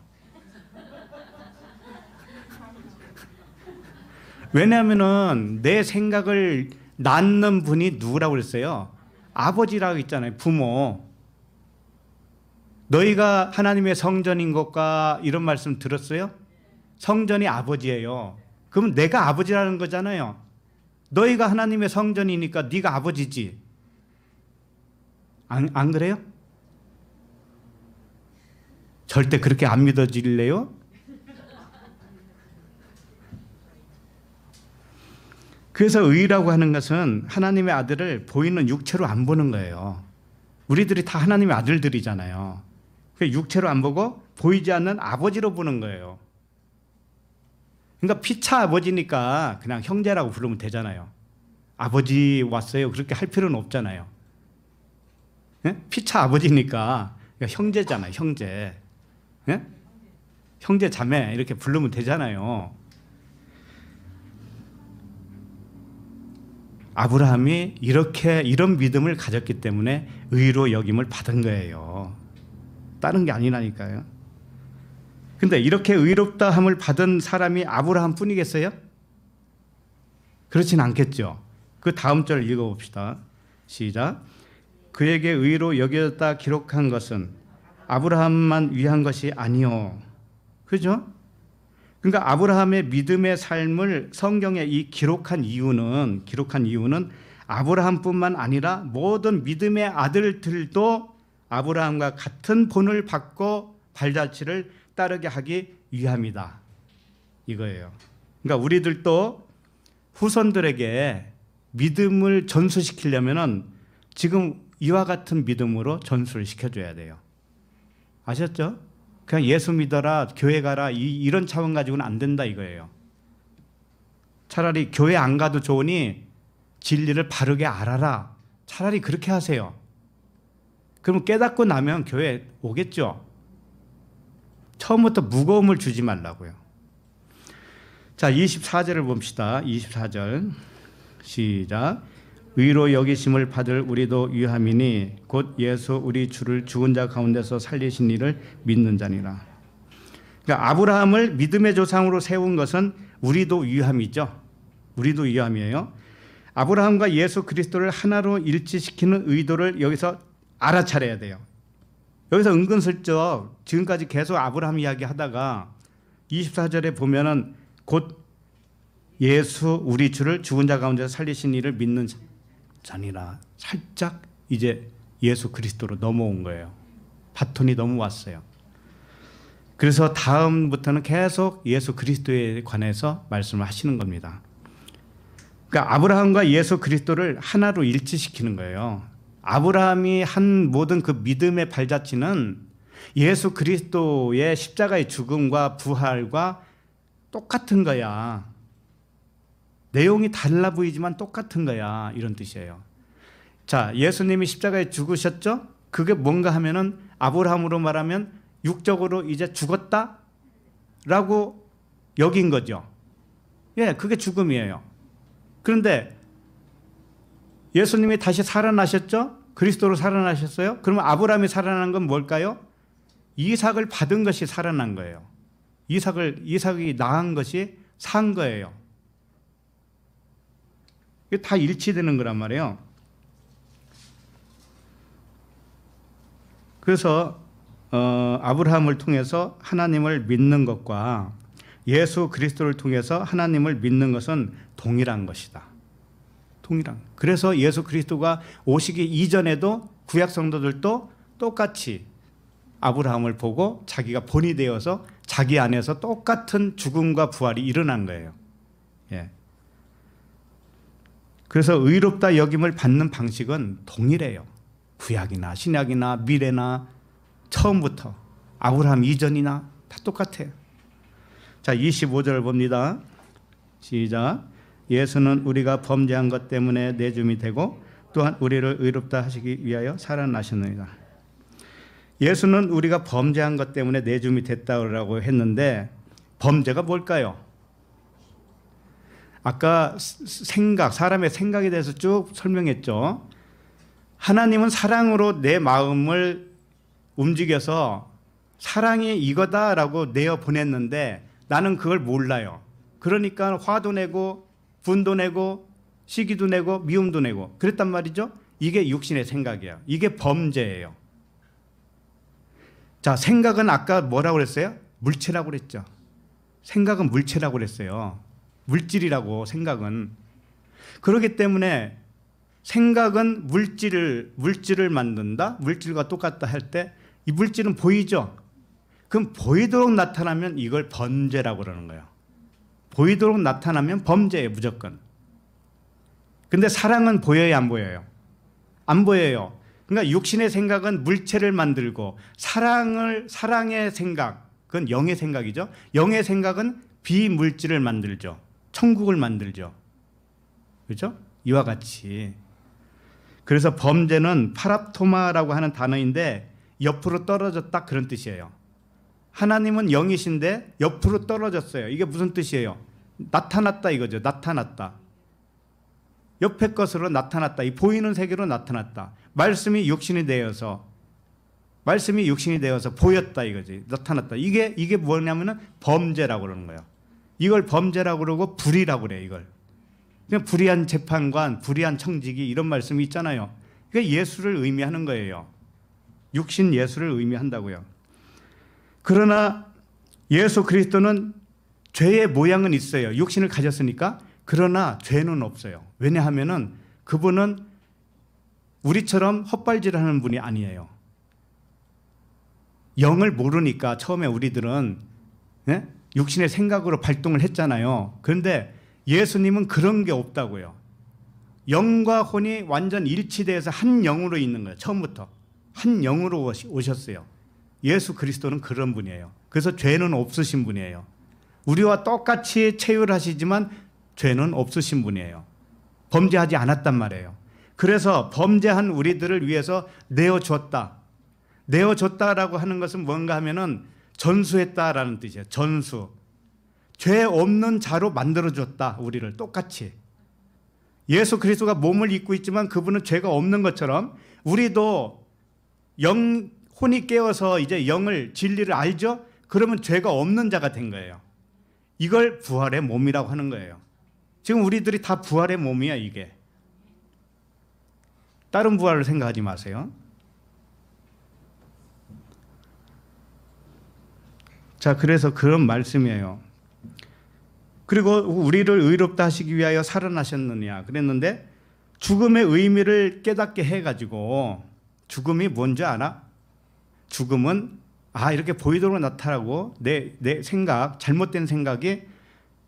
[SPEAKER 1] 왜냐하면은 내 생각을 낳는 분이 누구라고 그랬어요? 아버지라고 했잖아요. 부모. 너희가 하나님의 성전인 것과 이런 말씀 들었어요? 성전이 아버지예요. 그럼 내가 아버지라는 거잖아요. 너희가 하나님의 성전이니까 네가 아버지지. 안 그래요? 절대 그렇게 안 믿어질래요? 그래서 의라고 하는 것은 하나님의 아들을 보이는 육체로 안 보는 거예요. 우리들이 다 하나님의 아들들이잖아요. 육체로 안 보고 보이지 않는 아버지로 보는 거예요. 그러니까 피차 아버지니까 그냥 형제라고 부르면 되잖아요. 아버지 왔어요. 그렇게 할 필요는 없잖아요. 예? 피차 아버지니까 형제잖아요. 형제. 예? 형제 자매 이렇게 부르면 되잖아요. 아브라함이 이런 믿음을 가졌기 때문에 의로 여김을 받은 거예요. 다른 게 아니라니까요. 근데 이렇게 의롭다함을 받은 사람이 아브라함 뿐이겠어요? 그렇진 않겠죠. 그 다음 절 읽어봅시다. 시작. 그에게 의로 여겨졌다 기록한 것은 아브라함만 위한 것이 아니요. 그죠? 그러니까 아브라함의 믿음의 삶을 성경에 이 기록한 이유는 아브라함뿐만 아니라 모든 믿음의 아들들도 아브라함과 같은 본을 받고 발자취를 따르게 하기 위함이다. 이거예요. 그러니까 우리들도 후손들에게 믿음을 전수시키려면은 지금 이와 같은 믿음으로 전수를 시켜줘야 돼요. 아셨죠? 그냥 예수 믿어라, 교회 가라 이런 차원 가지고는 안 된다 이거예요. 차라리 교회 안 가도 좋으니 진리를 바르게 알아라. 차라리 그렇게 하세요. 그럼 깨닫고 나면 교회 오겠죠. 처음부터 무거움을 주지 말라고요. 자, 24절을 봅시다. 24절 시작. 의로 여기심을 받을 우리도 유함이니 곧 예수 우리 주를 죽은 자 가운데서 살리신 이를 믿는 자니라. 그러니까 아브라함을 믿음의 조상으로 세운 것은 우리도 유함이죠. 우리도 유함이에요. 아브라함과 예수 그리스도를 하나로 일치시키는 의도를 여기서 알아차려야 돼요. 여기서 은근슬쩍 지금까지 계속 아브라함 이야기 하다가 24절에 보면은 곧 예수 우리 주를 죽은 자 가운데서 살리신 이를 믿는 자니라. 살짝 이제 예수 그리스도로 넘어온 거예요. 바톤이 넘어왔어요. 그래서 다음부터는 계속 예수 그리스도에 관해서 말씀을 하시는 겁니다. 그러니까 아브라함과 예수 그리스도를 하나로 일치시키는 거예요. 아브라함이 한 모든 그 믿음의 발자취는 예수 그리스도의 십자가의 죽음과 부활과 똑같은 거야. 내용이 달라 보이지만 똑같은 거야. 이런 뜻이에요. 자, 예수님이 십자가에 죽으셨죠? 그게 뭔가 하면은 아브라함으로 말하면 육적으로 이제 죽었다라고 여긴 거죠. 예, 그게 죽음이에요. 그런데 예수님이 다시 살아나셨죠? 그리스도로 살아나셨어요? 그러면 아브라함이 살아난 건 뭘까요? 이삭을 받은 것이 살아난 거예요. 이삭이 낳은 것이 산 거예요. 이게 다 일치되는 거란 말이에요. 그래서 아브라함을 통해서 하나님을 믿는 것과 예수 그리스도를 통해서 하나님을 믿는 것은 동일한 것이다. 동일한. 그래서 예수 그리스도가 오시기 이전에도 구약 성도들도 똑같이 아브라함을 보고 자기가 본이 되어서 자기 안에서 똑같은 죽음과 부활이 일어난 거예요. 예. 그래서 의롭다 여김을 받는 방식은 동일해요. 구약이나 신약이나 미래나 처음부터 아브라함 이전이나 다 똑같아요. 자, 25절 봅니다. 시작. 예수는 우리가 범죄한 것 때문에 내줌이 되고 또한 우리를 의롭다 하시기 위하여 살아나셨느니라. 예수는 우리가 범죄한 것 때문에 내줌이 됐다고 했는데 범죄가 뭘까요? 아까 사람의 생각에 대해서 쭉 설명했죠. 하나님은 사랑으로 내 마음을 움직여서 사랑이 이거다라고 내어 보냈는데 나는 그걸 몰라요. 그러니까 화도 내고 분도 내고 시기도 내고 미움도 내고 그랬단 말이죠. 이게 육신의 생각이에요. 이게 범죄예요. 자, 생각은 아까 뭐라고 그랬어요? 물체라고 그랬죠. 생각은 물체라고 그랬어요. 물질이라고. 생각은. 그렇기 때문에 생각은 물질을 만든다. 물질과 똑같다 할 때 이 물질은 보이죠. 그럼 보이도록 나타나면 이걸 범죄라고 그러는 거예요. 보이도록 나타나면 범죄예요. 무조건. 근데 사랑은 보여요, 안 보여요? 안 보여요. 그러니까 육신의 생각은 물체를 만들고 사랑의 생각, 그건 영의 생각이죠. 영의 생각은 비물질을 만들죠. 천국을 만들죠. 그렇죠? 이와 같이. 그래서 범죄는 파랍토마라고 하는 단어인데 옆으로 떨어졌다 그런 뜻이에요. 하나님은 영이신데 옆으로 떨어졌어요. 이게 무슨 뜻이에요? 나타났다 이거죠. 나타났다. 옆에 것으로 나타났다. 이 보이는 세계로 나타났다. 말씀이 육신이 되어서 보였다 이거지. 나타났다. 이게 뭐냐면은 범죄라고 그러는 거예요. 이걸 범죄라고 그러고 불의라고 그래요. 이걸. 그냥 불의한 재판관, 불의한 청지기 이런 말씀이 있잖아요. 그게 예수를 의미하는 거예요. 육신 예수를 의미한다고요. 그러나 예수 그리스도는 죄의 모양은 있어요. 육신을 가졌으니까. 그러나 죄는 없어요. 왜냐하면은 그분은 우리처럼 헛발질하는 분이 아니에요. 영을 모르니까 처음에 우리들은 육신의 생각으로 발동을 했잖아요. 그런데 예수님은 그런 게 없다고요. 영과 혼이 완전 일치돼서 한 영으로 있는 거예요. 처음부터. 한 영으로 오셨어요. 예수 그리스도는 그런 분이에요. 그래서 죄는 없으신 분이에요. 우리와 똑같이 체휼하시지만 죄는 없으신 분이에요. 범죄하지 않았단 말이에요. 그래서 범죄한 우리들을 위해서 내어줬다. 내어줬다라고 하는 것은 뭔가 하면은 전수했다라는 뜻이에요. 전수. 죄 없는 자로 만들어줬다. 우리를 똑같이. 예수 그리스도가 몸을 입고 있지만 그분은 죄가 없는 것처럼 우리도 혼이 깨어서 이제 영을 진리를 알죠? 그러면 죄가 없는 자가 된 거예요. 이걸 부활의 몸이라고 하는 거예요. 지금 우리들이 다 부활의 몸이야 이게. 다른 부활을 생각하지 마세요. 자, 그래서 그런 말씀이에요. 그리고 우리를 의롭다 하시기 위하여 살아나셨느냐 그랬는데 죽음의 의미를 깨닫게 해가지고 죽음이 뭔지 알아? 죽음은 이렇게 보이도록 나타나고 내 생각, 잘못된 생각이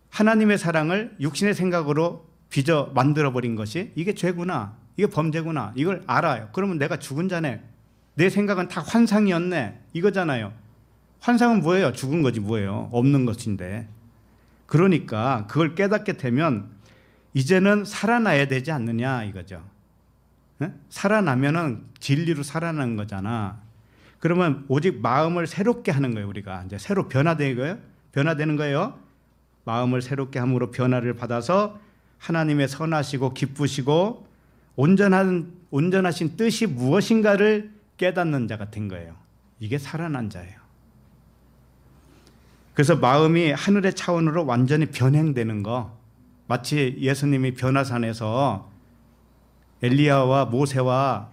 [SPEAKER 1] 하나님의 사랑을 육신의 생각으로 빚어 만들어버린 것이 이게 죄구나. 이게 범죄구나. 이걸 알아요. 그러면 내가 죽은 자네. 내 생각은 다 환상이었네. 이거잖아요. 환상은 뭐예요? 죽은 거지 뭐예요? 없는 것인데. 그러니까 그걸 깨닫게 되면 이제는 살아나야 되지 않느냐 이거죠. 살아나면은 진리로 살아나는 거잖아. 그러면 오직 마음을 새롭게 하는 거예요. 우리가 이제 새로 변화되는 거예요. 마음을 새롭게 함으로 변화를 받아서 하나님의 선하시고 기쁘시고 온전하신 뜻이 무엇인가를 깨닫는 자가 된 거예요. 이게 살아난 자예요. 그래서 마음이 하늘의 차원으로 완전히 변행되는 거, 마치 예수님이 변화산에서 엘리야와 모세와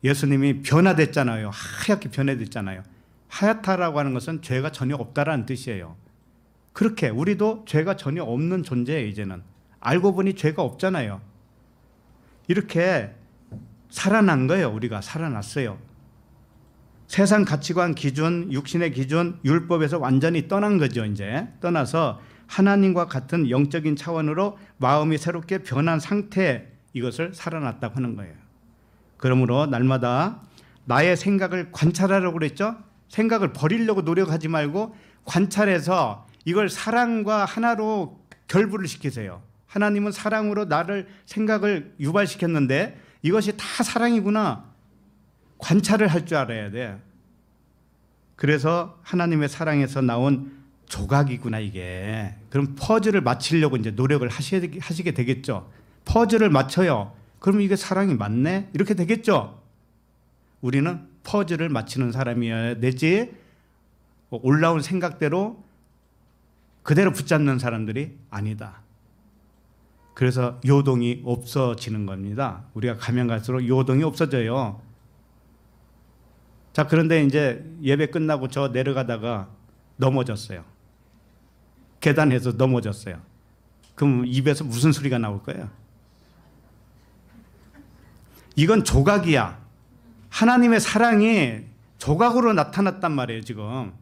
[SPEAKER 1] 예수님이 변화됐잖아요. 하얗게 변화됐잖아요. 하얗다라고 하는 것은 죄가 전혀 없다라는 뜻이에요. 그렇게 우리도 죄가 전혀 없는 존재예요. 이제는 알고 보니 죄가 없잖아요. 이렇게 살아난 거예요. 우리가 살아났어요. 세상 가치관 기준, 육신의 기준, 율법에서 완전히 떠난 거죠. 이제 떠나서 하나님과 같은 영적인 차원으로 마음이 새롭게 변한 상태, 이것을 살아났다고 하는 거예요. 그러므로 날마다 나의 생각을 관찰하려고 그랬죠. 생각을 버리려고 노력하지 말고 관찰해서 이걸 사랑과 하나로 결부를 시키세요. 하나님은 사랑으로 나를 생각을 유발시켰는데 이것이 다 사랑이구나. 관찰을 할 줄 알아야 돼. 그래서 하나님의 사랑에서 나온 조각이구나 이게. 그럼 퍼즐을 맞추려고 이제 노력을 하시게 되겠죠. 퍼즐을 맞춰요. 그럼 이게 사랑이 맞네? 이렇게 되겠죠. 우리는 퍼즐을 맞추는 사람이어야 되지 올라온 생각대로 그대로 붙잡는 사람들이 아니다. 그래서 요동이 없어지는 겁니다. 우리가 가면 갈수록 요동이 없어져요. 자, 그런데 이제 예배 끝나고 저 내려가다가 넘어졌어요. 계단에서 넘어졌어요. 그럼 입에서 무슨 소리가 나올 거예요? 이건 조각이야. 하나님의 사랑이 조각으로 나타났단 말이에요, 지금.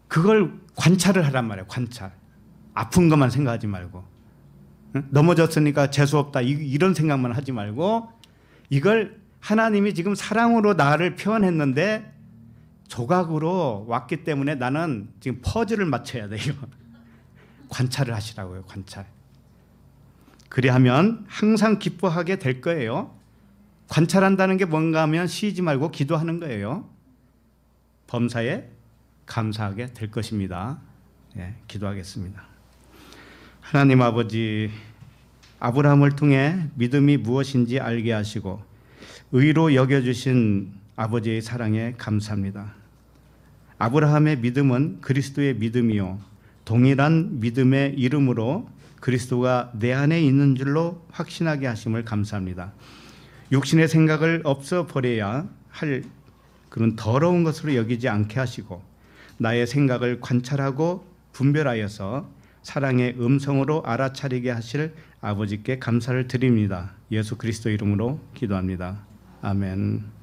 [SPEAKER 1] 그걸 관찰을 하란 말이에요, 관찰. 아픈 것만 생각하지 말고. 넘어졌으니까 재수없다, 이런 생각만 하지 말고, 이걸 하나님이 지금 사랑으로 나를 표현했는데 조각으로 왔기 때문에 나는 지금 퍼즐을 맞춰야 돼요. 관찰을 하시라고요, 관찰. 그리하면 항상 기뻐하게 될 거예요. 관찰한다는 게 뭔가 하면 쉬지 말고 기도하는 거예요. 범사에 감사하게 될 것입니다. 예, 기도하겠습니다. 하나님 아버지, 아브라함을 통해 믿음이 무엇인지 알게 하시고 의로 여겨주신 아버지의 사랑에 감사합니다. 아브라함의 믿음은 그리스도의 믿음이요 동일한 믿음의 이름으로 그리스도가 내 안에 있는 줄로 확신하게 하심을 감사합니다. 육신의 생각을 없애버려야 할 그런 더러운 것으로 여기지 않게 하시고 나의 생각을 관찰하고 분별하여서 사랑의 음성으로 알아차리게 하실 아버지께 감사를 드립니다. 예수 그리스도 이름으로 기도합니다. 아멘.